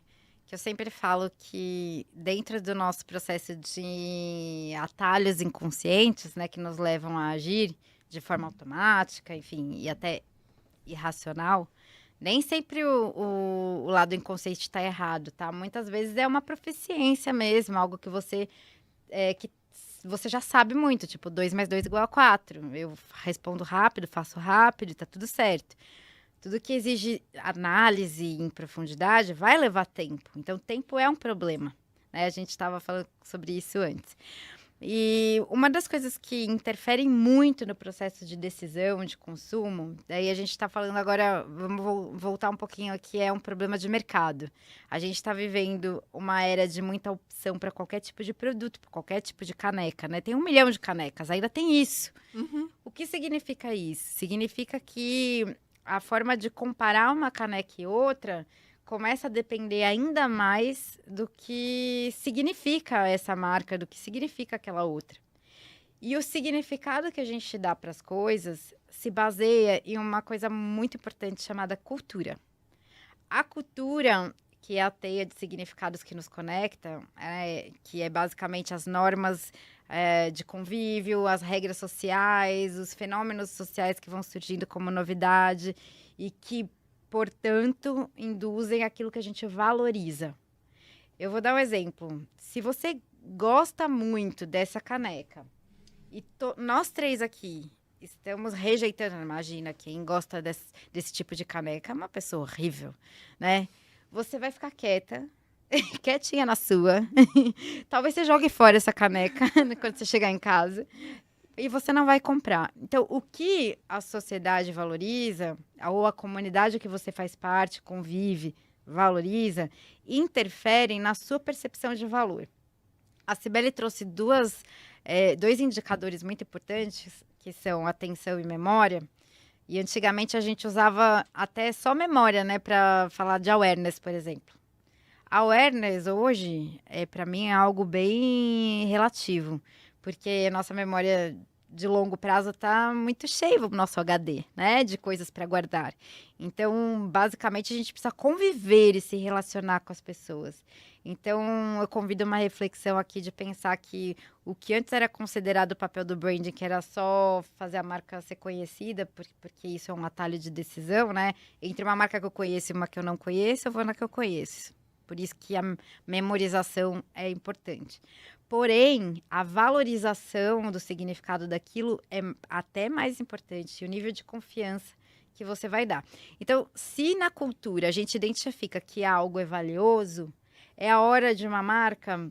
que eu sempre falo que dentro do nosso processo de atalhos inconscientes, né, que nos levam a agir de forma automática, enfim, e até irracional, nem sempre o lado inconsciente está errado, tá? Muitas vezes é uma proficiência mesmo, algo que você já sabe muito, tipo, 2 mais 2 igual a 4. Eu respondo rápido, faço rápido, tá tudo certo. Tudo que exige análise em profundidade vai levar tempo. Então, tempo é um problema, né? A gente estava falando sobre isso antes. E uma das coisas que interferem muito no processo de decisão, de consumo, daí a gente está falando agora, vamos voltar um pouquinho aqui, é um problema de mercado. A gente está vivendo uma era de muita opção para qualquer tipo de produto, para qualquer tipo de caneca, né? Tem 1 milhão de canecas, ainda tem isso. Uhum. O que significa isso? Significa que a forma de comparar uma caneca e outra começa a depender ainda mais do que significa essa marca, do que significa aquela outra. E o significado que a gente dá para as coisas se baseia em uma coisa muito importante chamada cultura. A cultura, que é a teia de significados que nos conecta, que é basicamente as normas de convívio, as regras sociais, os fenômenos sociais que vão surgindo como novidade e que, portanto, induzem aquilo que a gente valoriza. Eu vou dar um exemplo. Se você gosta muito dessa caneca, e nós 3 aqui estamos rejeitando, imagina, quem gosta desse tipo de caneca é uma pessoa horrível, né? Você vai ficar quieta, quietinha na sua. Talvez você jogue fora essa caneca quando você chegar em casa. E você não vai comprar. Então, o que a sociedade valoriza, ou a comunidade que você faz parte, convive, valoriza, interferem na sua percepção de valor. A Cibele trouxe 2 indicadores muito importantes, que são atenção e memória. E antigamente a gente usava até só memória, né, para falar de awareness, por exemplo. Awareness hoje, para mim, é algo bem relativo, porque a nossa memória de longo prazo está muito cheio o nosso HD, né? De coisas para guardar. Então, basicamente, a gente precisa conviver e se relacionar com as pessoas. Então, eu convido uma reflexão aqui de pensar que o que antes era considerado o papel do branding, que era só fazer a marca ser conhecida, porque isso é um atalho de decisão, né? Entre uma marca que eu conheço e uma que eu não conheço, eu vou na que eu conheço. Por isso que a memorização é importante. Porém, a valorização do significado daquilo é até mais importante, o nível de confiança que você vai dar. Então, se na cultura a gente identifica que algo é valioso, é a hora de uma marca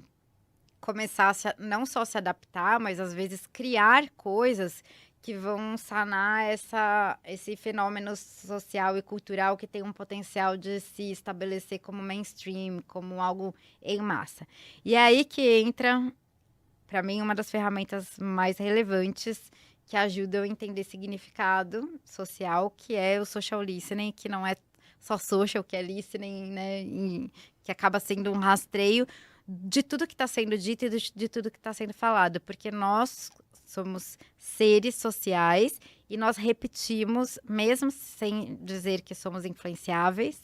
começar não só se adaptar, mas às vezes criar coisas que vão sanar esse fenômeno social e cultural que tem um potencial de se estabelecer como mainstream, como algo em massa. E é aí que entra, para mim, uma das ferramentas mais relevantes que ajudam a entender significado social, que é o social listening, que não é só social, que é listening, né, que acaba sendo um rastreio de tudo que está sendo dito e de tudo que está sendo falado, porque nós somos seres sociais e nós repetimos, mesmo sem dizer que somos influenciáveis,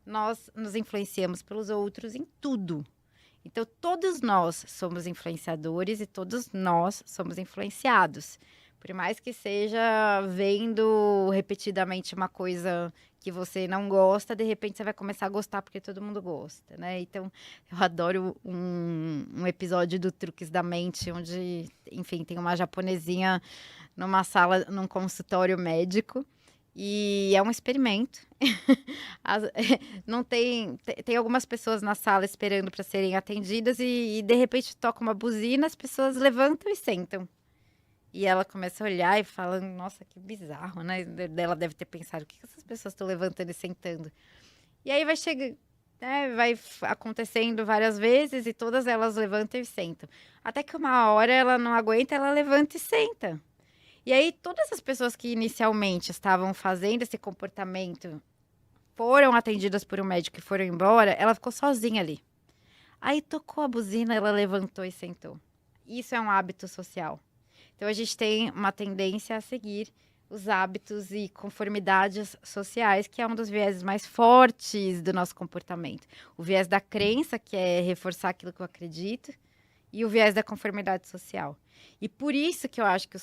nós nos influenciamos pelos outros em tudo. Então, todos nós somos influenciadores e todos nós somos influenciados. Por mais que seja vendo repetidamente uma coisa que você não gosta, de repente você vai começar a gostar porque todo mundo gosta, né? Então, eu adoro um episódio do Truques da Mente, onde, enfim, tem uma japonesinha numa sala, num consultório médico, e é um experimento. Não tem algumas pessoas na sala esperando para serem atendidas e, de repente, toca uma buzina, as pessoas levantam e sentam. E ela começa a olhar e fala, nossa, que bizarro, né? Ela deve ter pensado, o que essas pessoas estão levantando e sentando? E aí vai acontecendo várias vezes e todas elas levantam e sentam. Até que uma hora ela não aguenta, ela levanta e senta. E aí todas as pessoas que inicialmente estavam fazendo esse comportamento foram atendidas por um médico e foram embora, ela ficou sozinha ali. Aí tocou a buzina, ela levantou e sentou. Isso é um hábito social. Então, a gente tem uma tendência a seguir os hábitos e conformidades sociais, que é um dos vieses mais fortes do nosso comportamento. O viés da crença, que é reforçar aquilo que eu acredito, e o viés da conformidade social. E por isso que eu acho que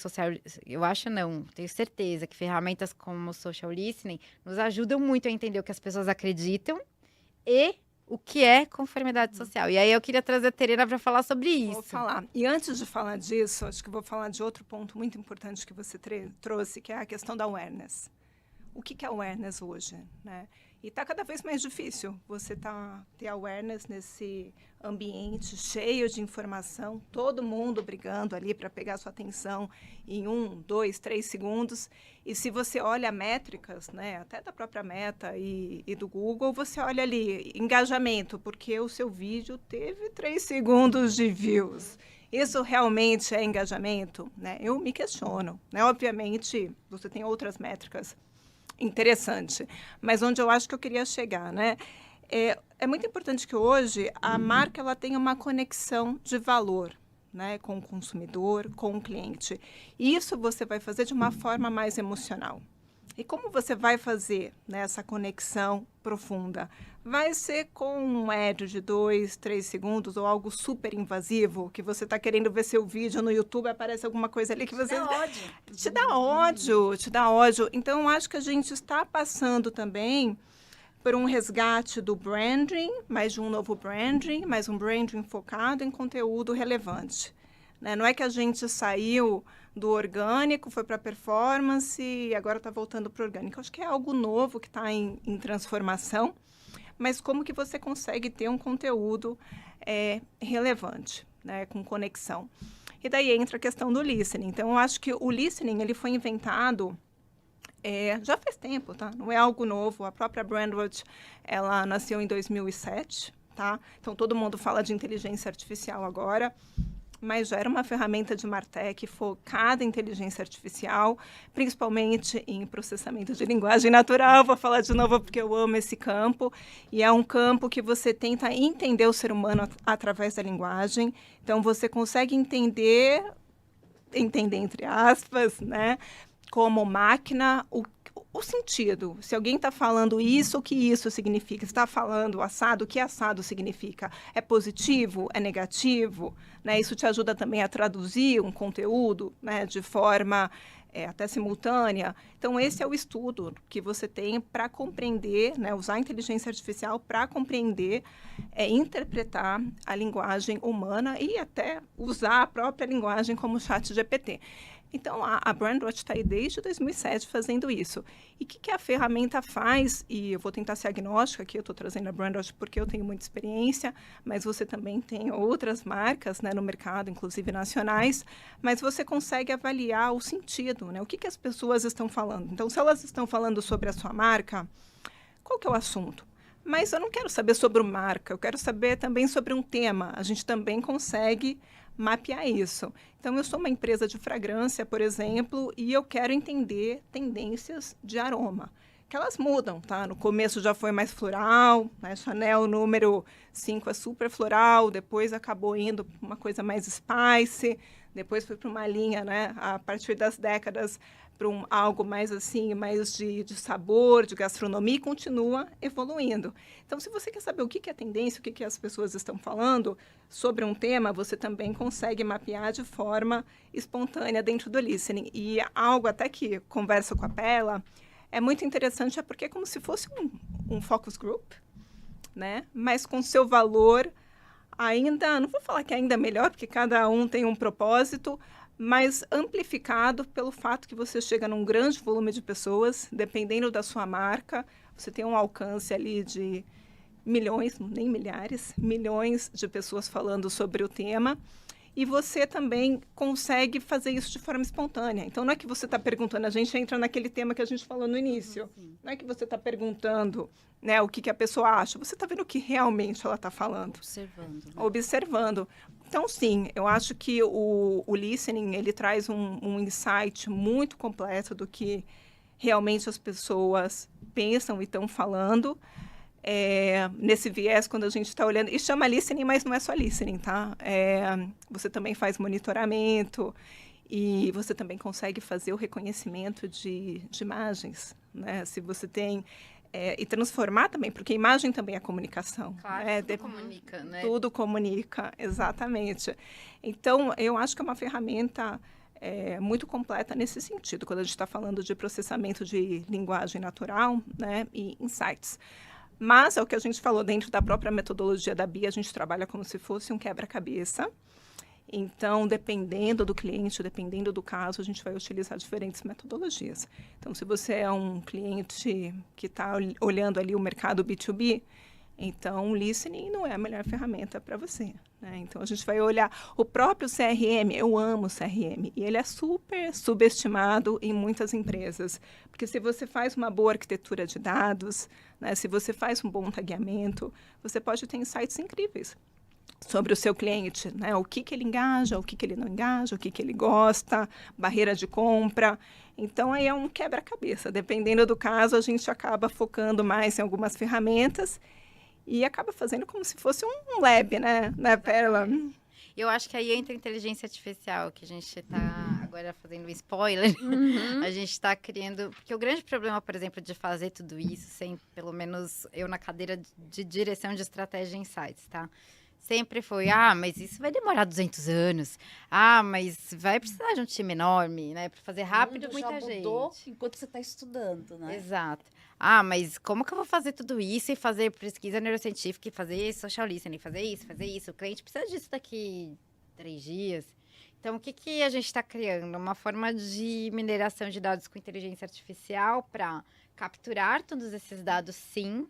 tenho certeza que ferramentas como o social listening nos ajudam muito a entender o que as pessoas acreditam e o que é conformidade social. E aí eu queria trazer a Terena para falar sobre isso. Vou falar. E antes de falar disso, acho que vou falar de outro ponto muito importante que você trouxe, que é a questão da awareness. O que é awareness hoje, né? E está cada vez mais difícil você ter awareness nesse ambiente cheio de informação, todo mundo brigando ali para pegar sua atenção em 1, 2, 3 segundos. E se você olha métricas, né, até da própria Meta e do Google, você olha ali engajamento, porque o seu vídeo teve 3 segundos de views. Isso realmente é engajamento? Né? Eu me questiono. Né? Obviamente, você tem outras métricas interessante, mas onde eu acho que eu queria chegar, né? É muito importante que hoje a marca ela tenha uma conexão de valor, né, com o consumidor, com o cliente. E isso você vai fazer de uma forma mais emocional. E como você vai fazer, né, essa conexão profunda? Vai ser com um ad de 2, 3 segundos ou algo super invasivo, que você está querendo ver seu vídeo no YouTube, aparece alguma coisa ali que você... Te dá ódio. Então, eu acho que a gente está passando também por um resgate do branding, mais de um novo branding, mais um branding focado em conteúdo relevante. Né? Não é que a gente saiu do orgânico, foi para performance e agora está voltando para o orgânico. Acho que é algo novo que está em transformação, mas como que você consegue ter um conteúdo relevante, né, com conexão. E daí entra a questão do listening. Então, eu acho que o listening ele foi inventado já faz tempo, tá? Não é algo novo. A própria Brandwatch, ela nasceu em 2007, tá? Então, todo mundo fala de inteligência artificial agora, mas já era uma ferramenta de MarTech focada em inteligência artificial, principalmente em processamento de linguagem natural. Vou falar de novo porque eu amo esse campo. E é um campo que você tenta entender o ser humano através da linguagem. Então, você consegue entender entender entre aspas, né? Como máquina, o sentido. Se alguém está falando isso, o que isso significa? Se está falando assado, o que assado significa? É positivo? É negativo? Né? Isso te ajuda também a traduzir um conteúdo, né, de forma até simultânea. Então, esse é o estudo que você tem para compreender, né, usar a inteligência artificial para compreender, interpretar a linguagem humana e até usar a própria linguagem como o ChatGPT. Então, a Brandwatch está aí desde 2007 fazendo isso. E o que a ferramenta faz? E eu vou tentar ser agnóstica aqui, eu estou trazendo a Brandwatch porque eu tenho muita experiência, mas você também tem outras marcas, né, no mercado, inclusive nacionais, mas você consegue avaliar o sentido, né? O que as pessoas estão falando. Então, se elas estão falando sobre a sua marca, qual que é o assunto? Mas eu não quero saber sobre marca, eu quero saber também sobre um tema. A gente também consegue mapear isso. Então, eu sou uma empresa de fragrância, por exemplo, e eu quero entender tendências de aroma, que elas mudam, tá? No começo já foi mais floral, né? Chanel número 5 é super floral, depois acabou indo para uma coisa mais spice, depois foi para uma linha, né, a partir das décadas, para algo mais assim, mais de sabor, de gastronomia, e continua evoluindo. Então, se você quer saber o que é tendência, o que as pessoas estão falando sobre um tema, você também consegue mapear de forma espontânea dentro do listening. E algo até que conversa com a Pela, é muito interessante, porque é como se fosse um focus group, né? Mas com seu valor ainda, não vou falar que ainda melhor, porque cada um tem um propósito, mas amplificado pelo fato que você chega num grande volume de pessoas, dependendo da sua marca, você tem um alcance ali de milhões, nem milhares, milhões de pessoas falando sobre o tema, e você também consegue fazer isso de forma espontânea. Então, não é que você está perguntando, a gente entra naquele tema que a gente falou no início, não é que você está perguntando, né, o que a pessoa acha, você está vendo o que realmente ela está falando. Observando. Né? Observando. Então, sim, eu acho que o listening, ele traz um insight muito completo do que realmente as pessoas pensam e estão falando. Nesse viés, quando a gente está olhando, e chama listening, mas não é só listening, tá? Você também faz monitoramento e você também consegue fazer o reconhecimento de imagens, né? Se você tem... e transformar também, porque imagem também é comunicação. Claro, tudo comunica, né? Tudo comunica, exatamente. Então, eu acho que é uma ferramenta muito completa nesse sentido, quando a gente está falando de processamento de linguagem natural, né, e insights. Mas é o que a gente falou, dentro da própria metodologia da BIA, a gente trabalha como se fosse um quebra-cabeça. Então, dependendo do cliente, dependendo do caso, a gente vai utilizar diferentes metodologias. Então, se você é um cliente que está olhando ali o mercado B2B, então o listening não é a melhor ferramenta para você, né? Então, a gente vai olhar o próprio CRM. Eu amo o CRM e ele é super subestimado em muitas empresas. Porque se você faz uma boa arquitetura de dados, né, se você faz um bom tagueamento, você pode ter insights incríveis sobre o seu cliente, né? O que ele engaja, o que ele não engaja, o que ele gosta, barreira de compra. Então, aí é um quebra-cabeça. Dependendo do caso, a gente acaba focando mais em algumas ferramentas e acaba fazendo como se fosse um lab, né, Pérola? Eu acho que aí entra a inteligência artificial, que a gente está agora fazendo um spoiler. A gente está criando... Porque o grande problema, por exemplo, de fazer tudo isso, sem, pelo menos eu na cadeira de direção de estratégia e insights, tá? Sempre foi, mas isso vai demorar 200 anos. Mas vai precisar de um time enorme, né? Para fazer rápido, muita gente. Mudou enquanto você está estudando, né? Exato. Mas como que eu vou fazer tudo isso e fazer pesquisa neurocientífica e fazer social listening, fazer isso? O cliente precisa disso daqui 3 dias. Então, o que a gente está criando? Uma forma de mineração de dados com inteligência artificial para capturar todos esses dados, sim.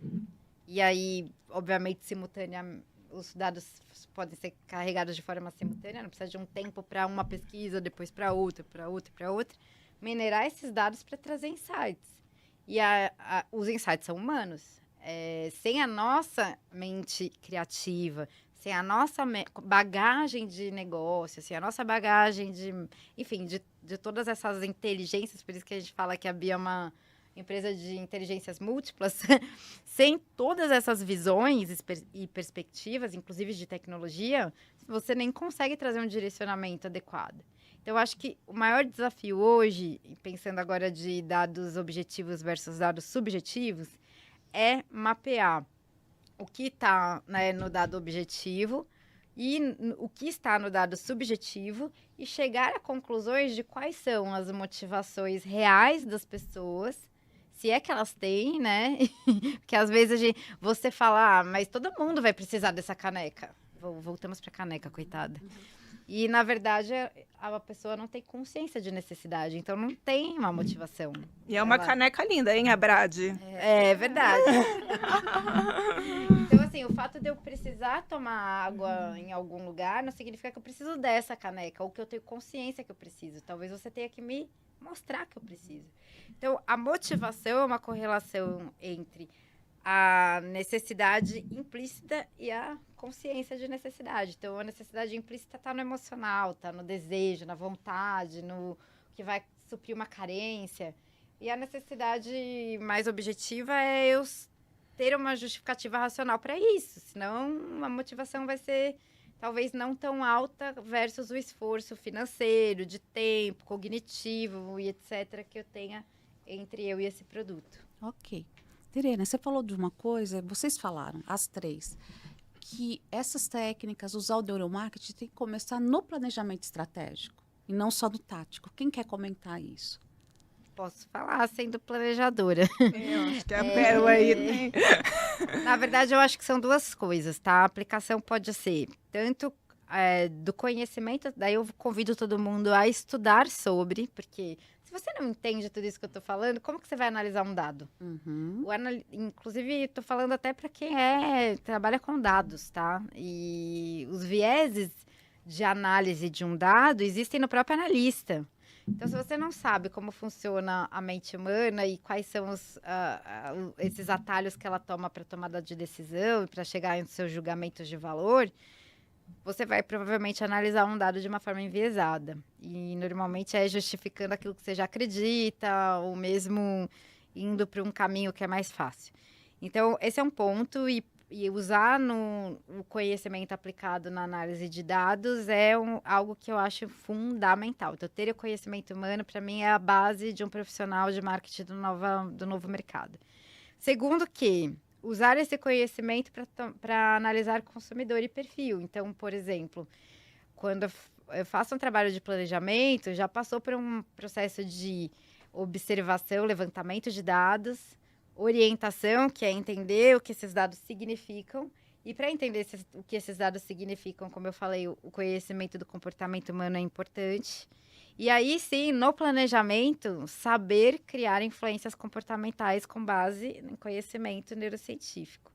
E aí, obviamente, simultaneamente, os dados podem ser carregados de forma simultânea, não precisa de um tempo para uma pesquisa, depois para outra. Minerar esses dados para trazer insights. E os insights são humanos. Sem a nossa mente criativa, sem a nossa bagagem de negócio, sem a nossa bagagem de todas essas inteligências, por isso que a gente fala que a Bia é uma empresa de inteligências múltiplas, sem todas essas visões e perspectivas, inclusive de tecnologia, você nem consegue trazer um direcionamento adequado. Então, eu acho que o maior desafio hoje, pensando agora de dados objetivos versus dados subjetivos, é mapear o que está, né, no dado objetivo e o que está no dado subjetivo e chegar a conclusões de quais são as motivações reais das pessoas, se é que elas têm, né? Porque às vezes você fala, mas todo mundo vai precisar dessa caneca. Voltamos para a caneca, coitada. E, na verdade, a pessoa não tem consciência de necessidade, então não tem uma motivação. E é uma caneca linda, hein, Abrade? É verdade. Então, assim, o fato de eu precisar tomar água em algum lugar não significa que eu preciso dessa caneca, ou que eu tenho consciência que eu preciso. Talvez você tenha que me mostrar que eu preciso. Então, a motivação é uma correlação entre a necessidade implícita e a consciência de necessidade. Então, a necessidade implícita está no emocional, está no desejo, na vontade, no que vai suprir uma carência. E a necessidade mais objetiva é eu ter uma justificativa racional para isso. Senão, a motivação vai ser talvez não tão alta versus o esforço financeiro, de tempo, cognitivo e etc. que eu tenha entre eu e esse produto. Ok. Terena, você falou de uma coisa, vocês falaram, as três, que essas técnicas, usar o neuromarketing, tem que começar no planejamento estratégico e não só no tático. Quem quer comentar isso? Posso falar sendo planejadora. Eu acho que a pérola aí tem. Na verdade, eu acho que são duas coisas, tá? A aplicação pode ser tanto do conhecimento, daí eu convido todo mundo a estudar sobre, porque se você não entende tudo isso que eu estou falando, como que você vai analisar um dado? Uhum. Inclusive, estou falando até para quem trabalha com dados, tá? E os vieses de análise de um dado existem no próprio analista. Então, se você não sabe como funciona a mente humana e quais são esses atalhos que ela toma para tomada de decisão e para chegar em seus julgamentos de valor, você vai provavelmente analisar um dado de uma forma enviesada. E normalmente é justificando aquilo que você já acredita, ou mesmo indo para um caminho que é mais fácil. Então, esse é um ponto, e usar o conhecimento aplicado na análise de dados é algo que eu acho fundamental. Então, ter o conhecimento humano, para mim, é a base de um profissional de marketing do novo mercado. Segundo que usar esse conhecimento para analisar consumidor e perfil. Então, por exemplo, quando eu faço um trabalho de planejamento, já passou por um processo de observação, levantamento de dados, orientação, que é entender o que esses dados significam. E para entender o que esses dados significam, como eu falei, o conhecimento do comportamento humano é importante. E aí, sim, no planejamento, saber criar influências comportamentais com base em conhecimento neurocientífico.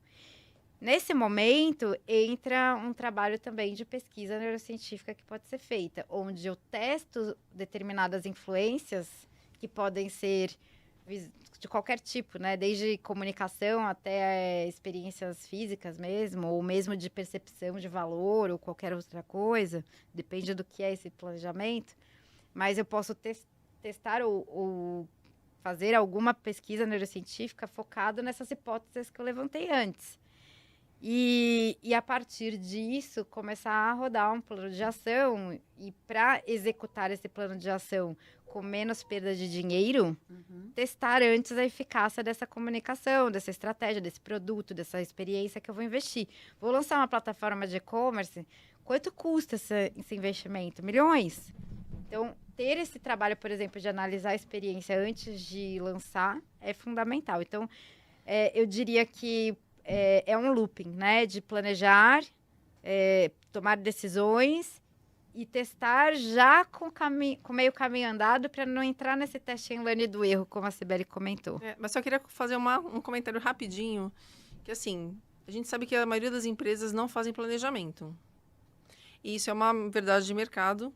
Nesse momento, entra um trabalho também de pesquisa neurocientífica que pode ser feita, onde eu testo determinadas influências que podem ser de qualquer tipo, né? Desde comunicação até experiências físicas mesmo, ou mesmo de percepção de valor ou qualquer outra coisa, depende do que é esse planejamento. Mas eu posso testar ou fazer alguma pesquisa neurocientífica focada nessas hipóteses que eu levantei antes. E a partir disso, começar a rodar um plano de ação. E para executar esse plano de ação com menos perda de dinheiro, testar antes a eficácia dessa comunicação, dessa estratégia, desse produto, dessa experiência que eu vou investir. Vou lançar uma plataforma de e-commerce, quanto custa esse investimento? Milhões? Então, ter esse trabalho, por exemplo, de analisar a experiência antes de lançar é fundamental. Então, eu diria que é um looping, né? De planejar, tomar decisões e testar já com meio caminho andado para não entrar nesse teste em learning do erro, como a Cibele comentou. Mas só queria fazer um comentário rapidinho, que assim, a gente sabe que a maioria das empresas não fazem planejamento. E isso é uma verdade de mercado.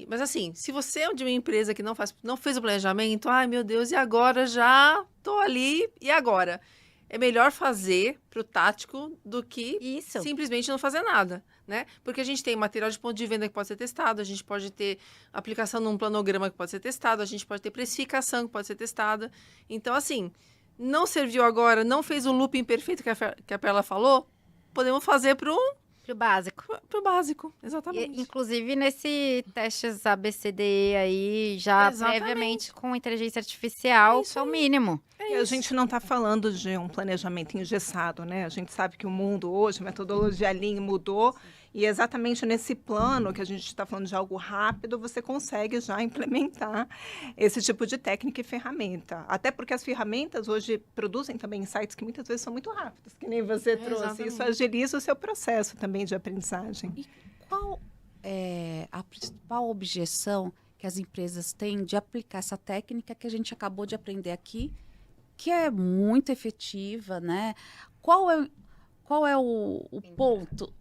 Mas assim, se você é de uma empresa que não fez o planejamento, ai meu Deus, e agora já tô ali, e agora? É melhor fazer pro tático do que simplesmente não fazer nada, né? Porque a gente tem material de ponto de venda que pode ser testado, a gente pode ter aplicação num planograma que pode ser testado, a gente pode ter precificação que pode ser testada. Então, assim, não serviu agora, não fez o looping perfeito que a Perla falou, podemos fazer Pro básico. Pro básico, exatamente. Inclusive nesse testes ABCDE aí, já Exatamente. previamente com inteligência artificial, que é o mínimo. É E a isso. gente não está falando de um planejamento engessado, né? A gente sabe que o mundo hoje, a metodologia Lean mudou, e exatamente nesse plano que a gente está falando de algo rápido, você consegue já implementar esse tipo de técnica e ferramenta. Até porque as ferramentas hoje produzem também insights que muitas vezes são muito rápidos, que nem você trouxe. Exatamente. Isso agiliza o seu processo também de aprendizagem. E qual é a principal objeção que as empresas têm de aplicar essa técnica que a gente acabou de aprender aqui, que é muito efetiva, né? Qual é o ponto?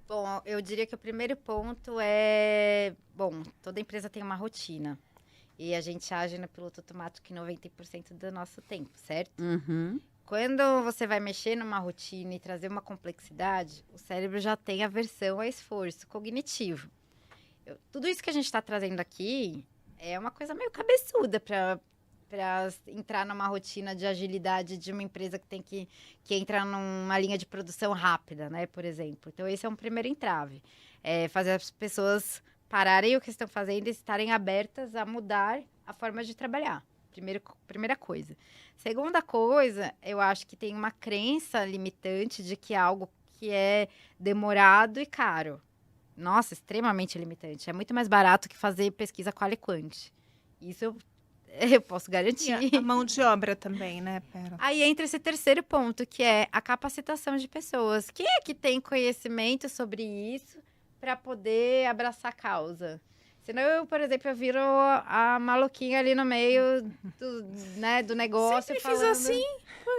Bom, eu diria que o primeiro ponto é... Bom, toda empresa tem uma rotina. E a gente age no piloto automático em 90% do nosso tempo, certo? Uhum. Quando você vai mexer numa rotina e trazer uma complexidade, o cérebro já tem aversão a esforço cognitivo. Tudo isso que a gente está trazendo aqui é uma coisa meio cabeçuda para entrar numa rotina de agilidade de uma empresa que tem que entra numa linha de produção rápida, né, por exemplo. Então, esse é um primeiro entrave. É fazer as pessoas pararem o que estão fazendo e estarem abertas a mudar a forma de trabalhar. Primeira coisa. Segunda coisa, eu acho que tem uma crença limitante de que é algo que é demorado e caro. Nossa, extremamente limitante. É muito mais barato que fazer pesquisa qual e quant. Isso eu posso garantir. E a mão de obra também, né, Pera? Aí entra esse terceiro ponto, que é a capacitação de pessoas. Quem é que tem conhecimento sobre isso para poder abraçar a causa? Senão eu, por exemplo, eu viro a maluquinha ali no meio do negócio. Sempre falando, fiz assim.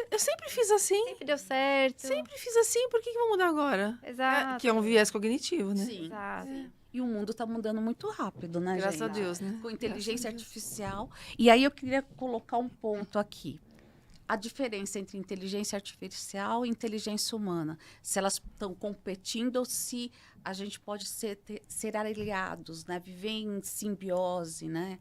Eu sempre fiz assim. Sempre deu certo. Sempre fiz assim. Por que vou mudar agora? Exato. Que é um viés cognitivo, né? Sim. Exato. E o mundo está mudando muito rápido, né, Graças a gente? Deus, né? Com inteligência Graças a Deus. artificial. E aí eu queria colocar um ponto aqui. A diferença entre inteligência artificial e inteligência humana. Se elas estão competindo ou se a gente pode ser aliados, né? Viver em simbiose, né?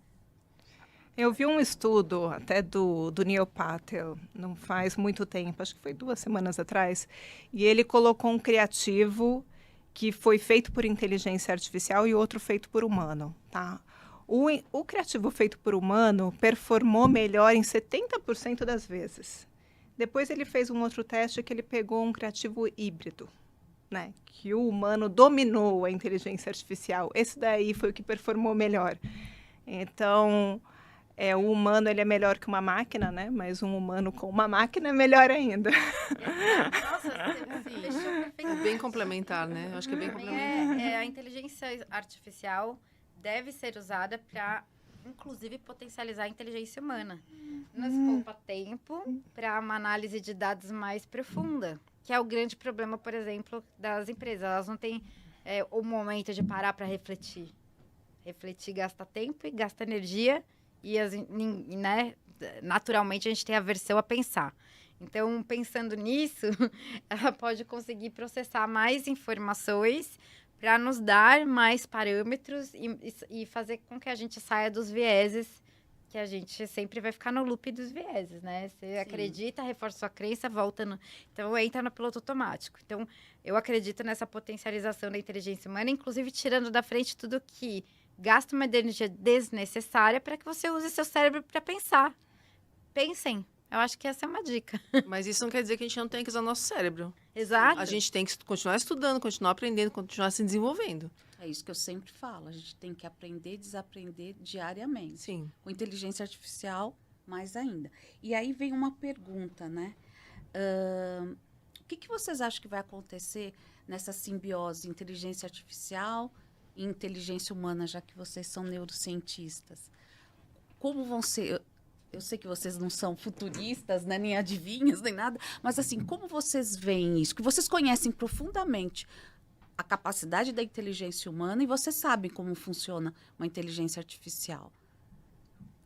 Eu vi um estudo até do Neil Patel, não faz muito tempo, acho que foi 2 semanas atrás, e ele colocou um criativo que foi feito por inteligência artificial e outro feito por humano, tá? O criativo feito por humano performou melhor em 70% das vezes. Depois ele fez um outro teste que ele pegou um criativo híbrido, né? Que o humano dominou a inteligência artificial. Esse daí foi o que performou melhor. Então, o humano ele é melhor que uma máquina, né? Mas um humano com uma máquina é melhor ainda. Nossa, você fechou É perfeitamente. bem complementar, né? Eu acho que é bem complementar. A inteligência artificial deve ser usada para, inclusive, potencializar a inteligência humana. Nos poupa tempo para uma análise de dados mais profunda, que é o grande problema, por exemplo, das empresas. Elas não têm o momento de parar para refletir. Refletir gasta tempo e gasta energia e, né, naturalmente, a gente tem aversão a pensar. Então, pensando nisso, ela pode conseguir processar mais informações para nos dar mais parâmetros e fazer com que a gente saia dos vieses, que a gente sempre vai ficar no loop dos vieses, né? Você acredita, reforça sua crença, volta no... Então, entra no piloto automático. Então, eu acredito nessa potencialização da inteligência humana, inclusive tirando da frente tudo que gasta uma energia desnecessária para que você use seu cérebro para pensar. Pensem. Eu acho que essa é uma dica. Mas isso não quer dizer que a gente não tem que usar nosso cérebro. Exato. A gente tem que continuar estudando, continuar aprendendo, continuar se desenvolvendo. É isso que eu sempre falo. A gente tem que aprender e desaprender diariamente. Sim. Com inteligência artificial, mais ainda. E aí vem uma pergunta, né? O que vocês acham que vai acontecer nessa simbiose inteligência artificial e inteligência humana, já que vocês são neurocientistas? Como vão ser... Eu sei que vocês não são futuristas, né, nem adivinhas, nem nada, mas assim, como vocês veem isso? Que vocês conhecem profundamente a capacidade da inteligência humana e vocês sabem como funciona uma inteligência artificial.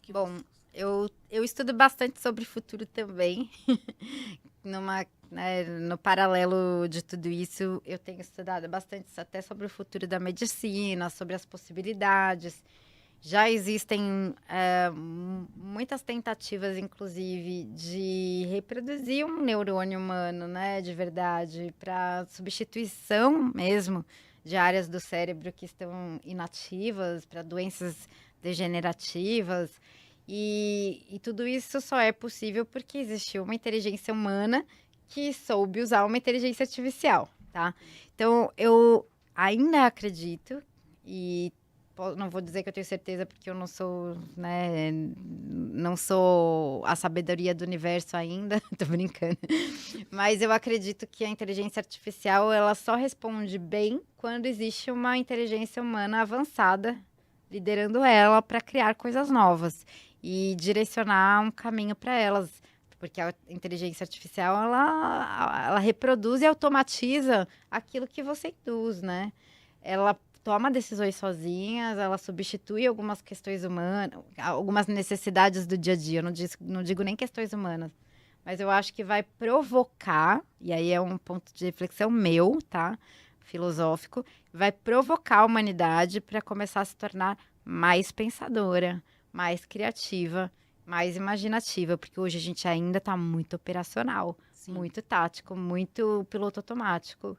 Bom, eu estudo bastante sobre futuro também. No paralelo de tudo isso, eu tenho estudado bastante até sobre o futuro da medicina, sobre as possibilidades. Já existem muitas tentativas, inclusive, de reproduzir um neurônio humano, né, de verdade, para substituição mesmo de áreas do cérebro que estão inativas, para doenças degenerativas. E tudo isso só é possível porque existiu uma inteligência humana que soube usar uma inteligência artificial, tá? Então, eu ainda acredito e não vou dizer que eu tenho certeza porque eu não sou, né, não sou a sabedoria do universo ainda, tô brincando. Mas eu acredito que a inteligência artificial, ela só responde bem quando existe uma inteligência humana avançada liderando ela para criar coisas novas e direcionar um caminho para elas. Porque a inteligência artificial, ela reproduz e automatiza aquilo que você induz, né? Ela toma decisões sozinhas, ela substitui algumas questões humanas, algumas necessidades do dia a dia. Eu não digo nem questões humanas, mas eu acho que vai provocar, e aí é um ponto de reflexão meu, tá? Filosófico, vai provocar a humanidade para começar a se tornar mais pensadora, mais criativa, mais imaginativa, porque hoje a gente ainda está muito operacional, Sim. muito tático, muito piloto automático.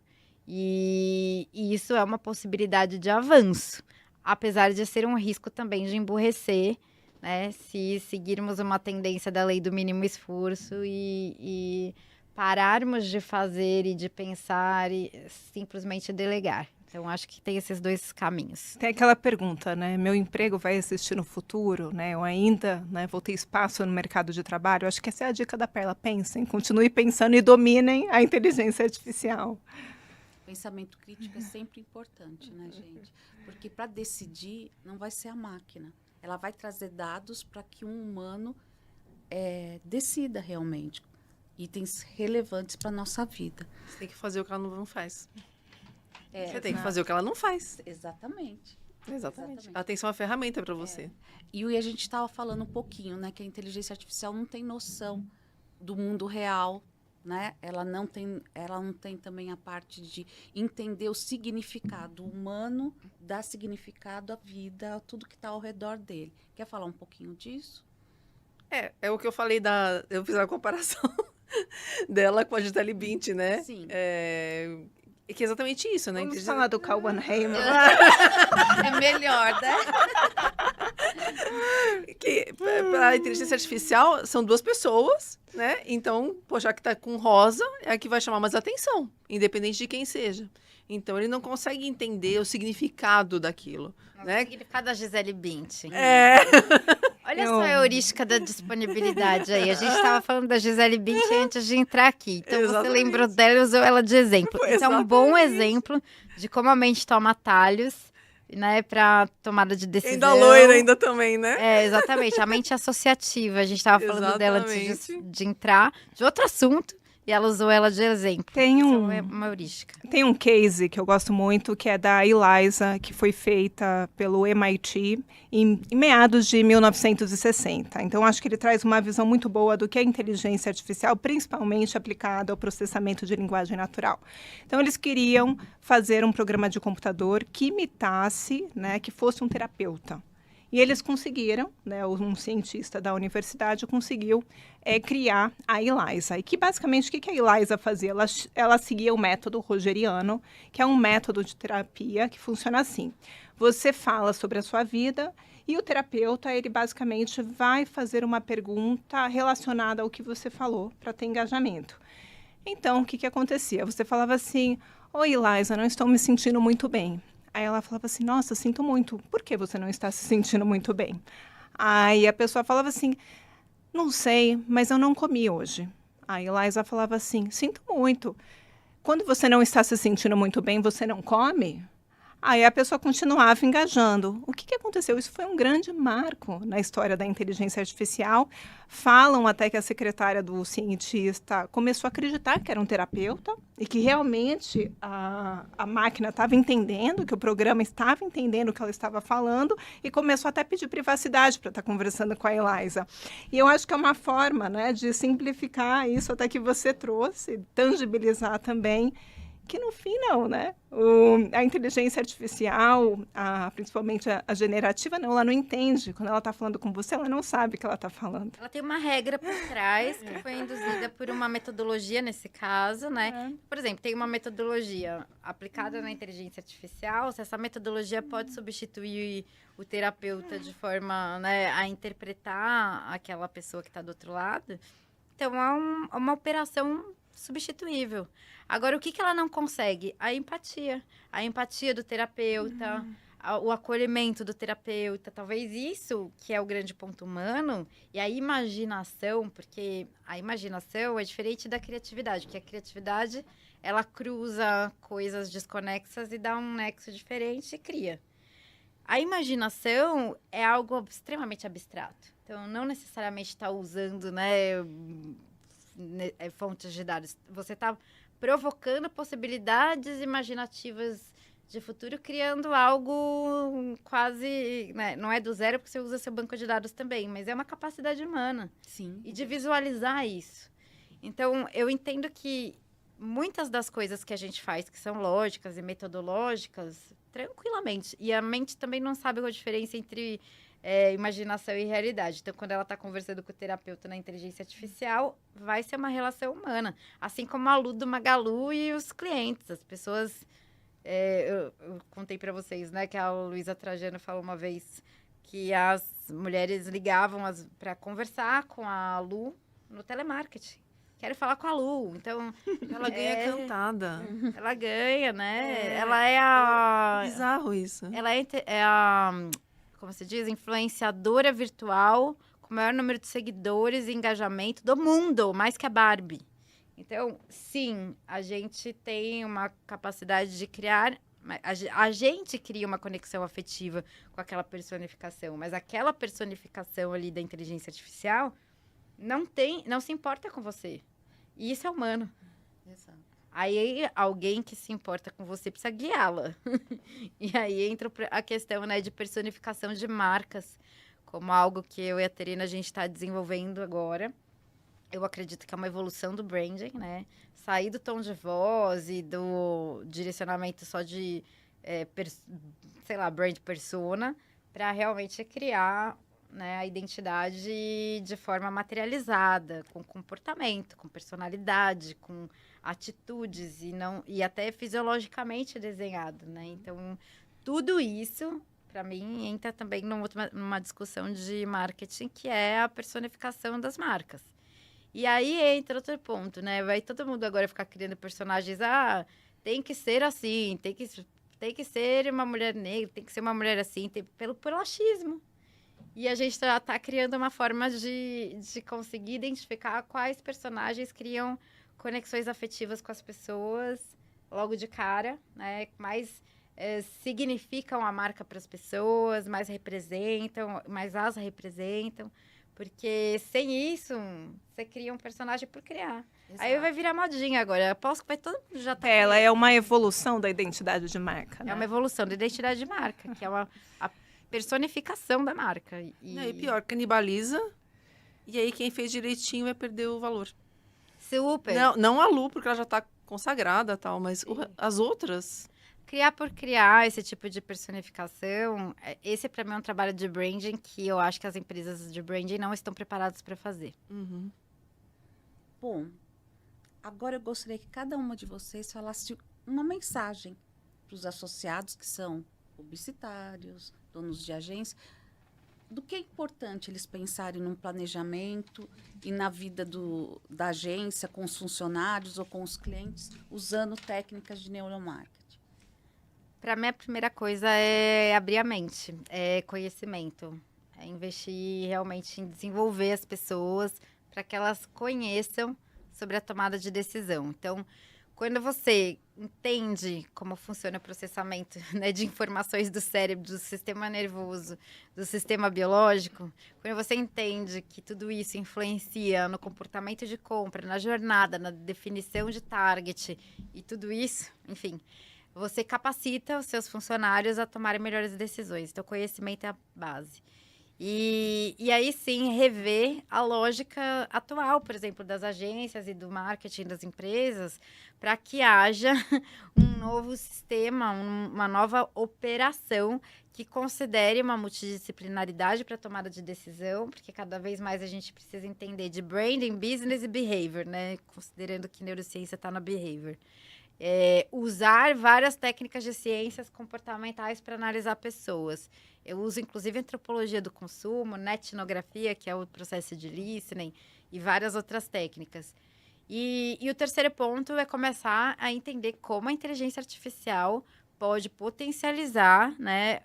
E isso é uma possibilidade de avanço, apesar de ser um risco também de emburrecer, né? Se seguirmos uma tendência da lei do mínimo esforço e pararmos de fazer e de pensar e simplesmente delegar. Então, acho que tem esses dois caminhos. Tem aquela pergunta, né? Meu emprego vai existir no futuro, né? Eu ainda, né, vou ter espaço no mercado de trabalho. Acho que essa é a dica da Perla. Pensem, continue pensando e dominem a inteligência artificial. Pensamento crítico é sempre importante, né, gente? Porque para decidir, não vai ser a máquina. Ela vai trazer dados para que um humano decida realmente. Itens relevantes para a nossa vida. Você tem que fazer o que ela não faz. Você tem que exato. fazer o que ela não faz. Exatamente. Exatamente. Ela tem que ser uma ferramenta para você. E a gente estava falando um pouquinho, né, que a inteligência artificial não tem noção do mundo real, né? Ela não tem também a parte de entender o significado humano, dar significado à vida, a tudo que está ao redor dele. Quer falar um pouquinho disso? É o que eu falei eu fiz a comparação dela com a Gisele Bündchen, né? Sim. É que é exatamente isso, né? Vamos falar do Karl Van Heimer. É melhor, né? Que para a inteligência artificial são duas pessoas, né? Então, já que tá com rosa, é a que vai chamar mais atenção, independente de quem seja. Então, ele não consegue entender o significado daquilo, né? O significado da Gisele Bündchen. Olha Eu- só a heurística da disponibilidade aí. A gente estava falando da Gisele Bündchen antes de entrar aqui. Então, Exatamente. você lembrou dela e usou ela de exemplo. Isso é um bom exemplo de como a mente toma atalhos, né, para tomada de decisão. Ainda loira ainda também, né? Exatamente. A mente associativa. A gente estava falando dela antes Exatamente. de entrar, de outro assunto, e ela usou ela de exemplo. Tem Isso um- é uma heurística. Tem um case que eu gosto muito, que é da ELIZA, que foi feita pelo MIT em meados de 1960. Então, acho que ele traz uma visão muito boa do que é inteligência artificial, principalmente aplicada ao processamento de linguagem natural. Então, eles queriam fazer um programa de computador que imitasse, né, que fosse um terapeuta. E eles conseguiram, né, um cientista da universidade conseguiu criar a ELIZA. E que basicamente o que a ELIZA fazia? Ela seguia o método rogeriano, que é um método de terapia que funciona assim. Você fala sobre a sua vida e o terapeuta, ele basicamente vai fazer uma pergunta relacionada ao que você falou para ter engajamento. Então, o que acontecia? Você falava assim: oi, ELIZA, não estou me sentindo muito bem. Aí ela falava assim: nossa, sinto muito. Por que você não está se sentindo muito bem? Aí a pessoa falava assim: não sei, mas eu não comi hoje. Aí a ELIZA falava assim: sinto muito. Quando você não está se sentindo muito bem, você não come? Aí a pessoa continuava engajando. O que aconteceu? Isso foi um grande marco na história da inteligência artificial. Falam até que a secretária do cientista começou a acreditar que era um terapeuta e que realmente a máquina estava entendendo, que o programa estava entendendo o que ela estava falando e começou até a pedir privacidade para estar conversando com a ELIZA. E eu acho que é uma forma, né, de simplificar isso até que você trouxe, tangibilizar também, que no fim não, né? A inteligência artificial, principalmente a generativa, não, ela não entende. Quando ela está falando com você, ela não sabe o que ela está falando. Ela tem uma regra por trás que foi induzida por uma metodologia nesse caso, né? Por exemplo, tem uma metodologia aplicada na inteligência artificial. Se essa metodologia pode substituir o terapeuta de forma, né, a interpretar aquela pessoa que está do outro lado, então é uma operação substituível. Agora, o que ela não consegue? A empatia. A empatia do terapeuta, o acolhimento do terapeuta. Talvez isso que é o grande ponto humano. E a imaginação, porque a imaginação é diferente da criatividade. Porque a criatividade, ela cruza coisas desconexas e dá um nexo diferente e cria. A imaginação é algo extremamente abstrato. Então, não necessariamente está usando, né, fontes de dados. Você está provocando possibilidades imaginativas de futuro, criando algo quase, né, não é do zero, porque você usa seu banco de dados também, mas é uma capacidade humana. Sim. E de visualizar isso. Então, eu entendo que muitas das coisas que a gente faz, que são lógicas e metodológicas, tranquilamente. E a mente também não sabe qual a diferença entre imaginação e realidade. Então, quando ela está conversando com o terapeuta na inteligência artificial, vai ser uma relação humana. Assim como a Lu do Magalu e os clientes. As pessoas... eu contei para vocês, né, que a Luísa Trajano falou uma vez que as mulheres ligavam para conversar com a Lu no telemarketing. Quero falar com a Lu, então... Ela ganha cantada. Ela ganha, né? Ela é a... Bizarro isso. Ela é a, como se diz, influenciadora virtual com o maior número de seguidores e engajamento do mundo, mais que a Barbie. Então, sim, a gente tem uma capacidade de criar... A gente cria uma conexão afetiva com aquela personificação, mas aquela personificação ali da inteligência artificial... não se importa com você. E isso é humano. Exato. Aí, alguém que se importa com você precisa guiá-la. E aí entra a questão, né, de personificação de marcas, como algo que eu e a Terina, a gente está desenvolvendo agora. Eu acredito que é uma evolução do branding, né? Sair do tom de voz e do direcionamento só de, brand persona, para realmente criar, né, a identidade de forma materializada, com comportamento, com personalidade, com atitudes e até fisiologicamente desenhado, né? Então, tudo isso, para mim, entra também numa discussão de marketing, que é a personificação das marcas. E aí entra outro ponto, né? Vai todo mundo agora ficar criando personagens, tem que ser assim, tem que ser uma mulher negra, tem que ser uma mulher assim, pelo achismo. E a gente está criando uma forma de conseguir identificar quais personagens criam conexões afetivas com as pessoas logo de cara, né? Mais significam a marca para as pessoas, mais as representam. Porque sem isso, você cria um personagem por criar. Exato. Aí vai virar modinha agora. Eu aposto que vai todo mundo já tá. Ela é uma evolução da identidade de marca, né? É uma evolução da identidade de marca, que é a personificação da marca. E pior, canibaliza. E aí quem fez direitinho vai perder o valor. Super. Não a Lu, porque ela já tá consagrada e tal, mas as outras... Criar por criar esse tipo de personificação, esse para mim é um trabalho de branding que eu acho que as empresas de branding não estão preparadas para fazer. Uhum. Bom, agora eu gostaria que cada uma de vocês falasse uma mensagem para os associados que são publicitários, donos de agência, do que é importante eles pensarem num planejamento e na vida da agência com os funcionários ou com os clientes, usando técnicas de neuromarketing. Para mim, a primeira coisa é abrir a mente, é conhecimento, é investir realmente em desenvolver as pessoas para que elas conheçam sobre a tomada de decisão. Então, quando você entende como funciona o processamento, né, de informações do cérebro, do sistema nervoso, do sistema biológico, quando você entende que tudo isso influencia no comportamento de compra, na jornada, na definição de target e tudo isso, enfim, você capacita os seus funcionários a tomarem melhores decisões. Então, conhecimento é a base. E aí sim rever a lógica atual, por exemplo, das agências e do marketing das empresas, para que haja um novo sistema, uma nova operação que considere uma multidisciplinaridade para a tomada de decisão, porque cada vez mais a gente precisa entender de branding, business e behavior, né? Considerando que neurociência está na behavior. Usar várias técnicas de ciências comportamentais para analisar pessoas. Eu uso, inclusive, antropologia do consumo, etnografia, que é o processo de listening, e várias outras técnicas. E o terceiro ponto é começar a entender como a inteligência artificial pode potencializar, né,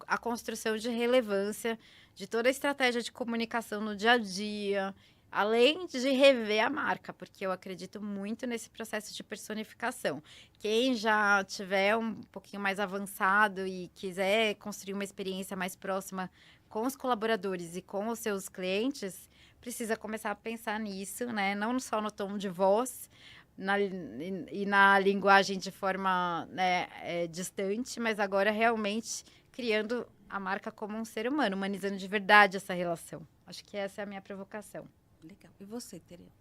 a construção de relevância de toda a estratégia de comunicação no dia a dia, além de rever a marca, porque eu acredito muito nesse processo de personificação. Quem já tiver um pouquinho mais avançado e quiser construir uma experiência mais próxima com os colaboradores e com os seus clientes, precisa começar a pensar nisso, né? Não só no tom de voz e na linguagem de forma, né, distante, mas agora realmente criando a marca como um ser humano, humanizando de verdade essa relação. Acho que essa é a minha provocação. Legal. E você, Tereza?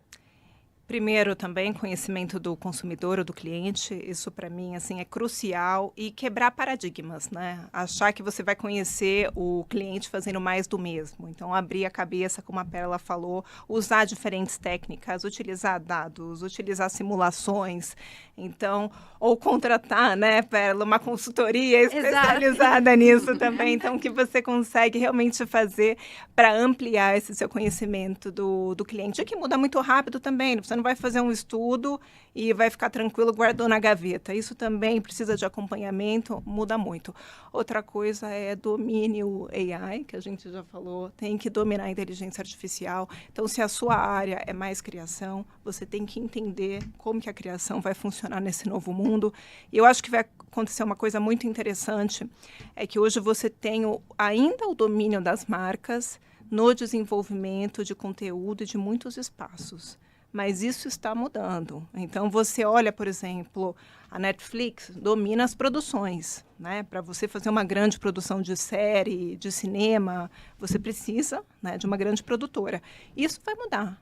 Primeiro, também, conhecimento do consumidor ou do cliente, isso para mim assim, é crucial, e quebrar paradigmas, né? Achar que você vai conhecer o cliente fazendo mais do mesmo. Então, abrir a cabeça, como a Pérola falou, usar diferentes técnicas, utilizar dados, utilizar simulações. Então, ou contratar, né, Pérola, uma consultoria especializada nisso também. Então, o que você consegue realmente fazer para ampliar esse seu conhecimento do cliente, que muda muito rápido também. Você não vai fazer um estudo e vai ficar tranquilo, guardou na gaveta. Isso também precisa de acompanhamento, muda muito. Outra coisa é domínio AI, que a gente já falou, tem que dominar a inteligência artificial. Então, se a sua área é mais criação, você tem que entender como que a criação vai funcionar nesse novo mundo. E eu acho que vai acontecer uma coisa muito interessante, é que hoje você tem ainda o domínio das marcas no desenvolvimento de conteúdo e de muitos espaços. Mas isso está mudando. Então, você olha, por exemplo, a Netflix domina as produções, né? Para você fazer uma grande produção de série, de cinema, você precisa, né, de uma grande produtora. Isso vai mudar,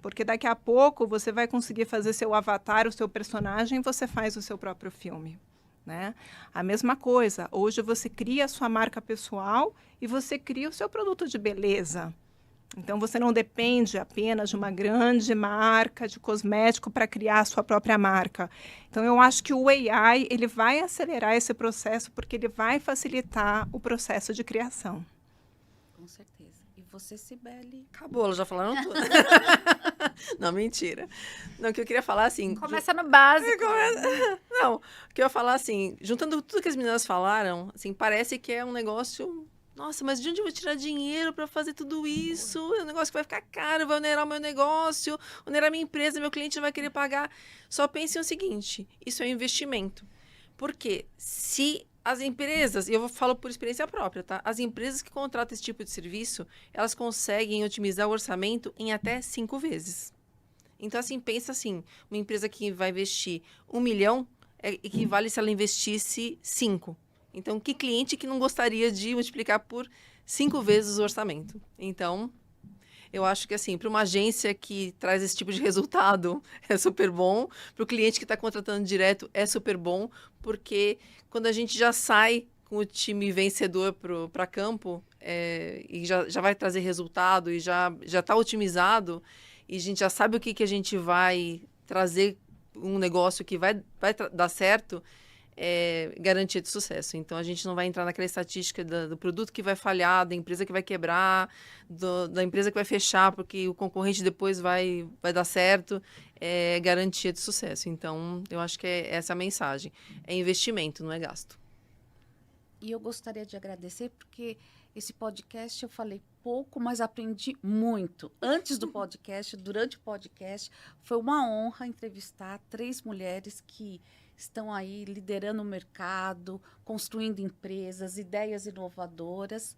porque daqui a pouco você vai conseguir fazer seu avatar, o seu personagem, e você faz o seu próprio filme, né? A mesma coisa, hoje você cria a sua marca pessoal e você cria o seu produto de beleza. Então, você não depende apenas de uma grande marca de cosmético para criar a sua própria marca. Então, eu acho que o AI ele vai acelerar esse processo porque ele vai facilitar o processo de criação. Com certeza. E você, Cibele? Acabou, elas já falaram tudo. Não, mentira. Não, o que eu queria falar assim... Começa no básico. Não, o que eu ia falar assim, juntando tudo que as meninas falaram, assim, parece que é um negócio... Nossa, mas de onde eu vou tirar dinheiro para fazer tudo isso? É um negócio que vai ficar caro, vai onerar o meu negócio, onerar a minha empresa, meu cliente não vai querer pagar. Só pensem o seguinte, isso é um investimento. Porque se as empresas, e eu falo por experiência própria, tá? As empresas que contratam esse tipo de serviço, elas conseguem otimizar o orçamento em até 5 vezes. Então, assim, pensa assim, uma empresa que vai investir 1 milhão, equivale se ela investisse 5. Então, que cliente que não gostaria de multiplicar por 5 vezes o orçamento? Então, eu acho que, assim, para uma agência que traz esse tipo de resultado, é super bom. Para o cliente que está contratando direto, é super bom. Porque quando a gente já sai com o time vencedor para campo, e já vai trazer resultado, e já está otimizado, e a gente já sabe o que a gente vai trazer, um negócio que vai dar certo, garantia de sucesso. Então, a gente não vai entrar naquela estatística do produto que vai falhar, da empresa que vai quebrar, da empresa que vai fechar, porque o concorrente depois vai dar certo. É garantia de sucesso. Então, eu acho que é essa a mensagem. É investimento, não é gasto. E eu gostaria de agradecer, porque esse podcast eu falei pouco, mas aprendi muito. Antes do podcast, durante o podcast, foi uma honra entrevistar 3 mulheres que estão aí liderando o mercado, construindo empresas, ideias inovadoras.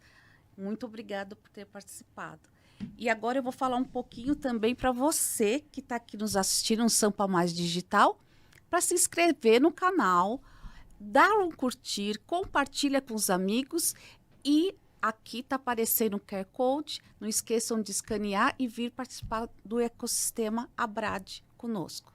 Muito obrigada por ter participado. E agora eu vou falar um pouquinho também para você que está aqui nos assistindo no Sampa Mais Digital, para se inscrever no canal, dar um curtir, compartilha com os amigos e Aqui está aparecendo o QR Code. Não esqueçam de escanear e vir participar do ecossistema Abrad conosco.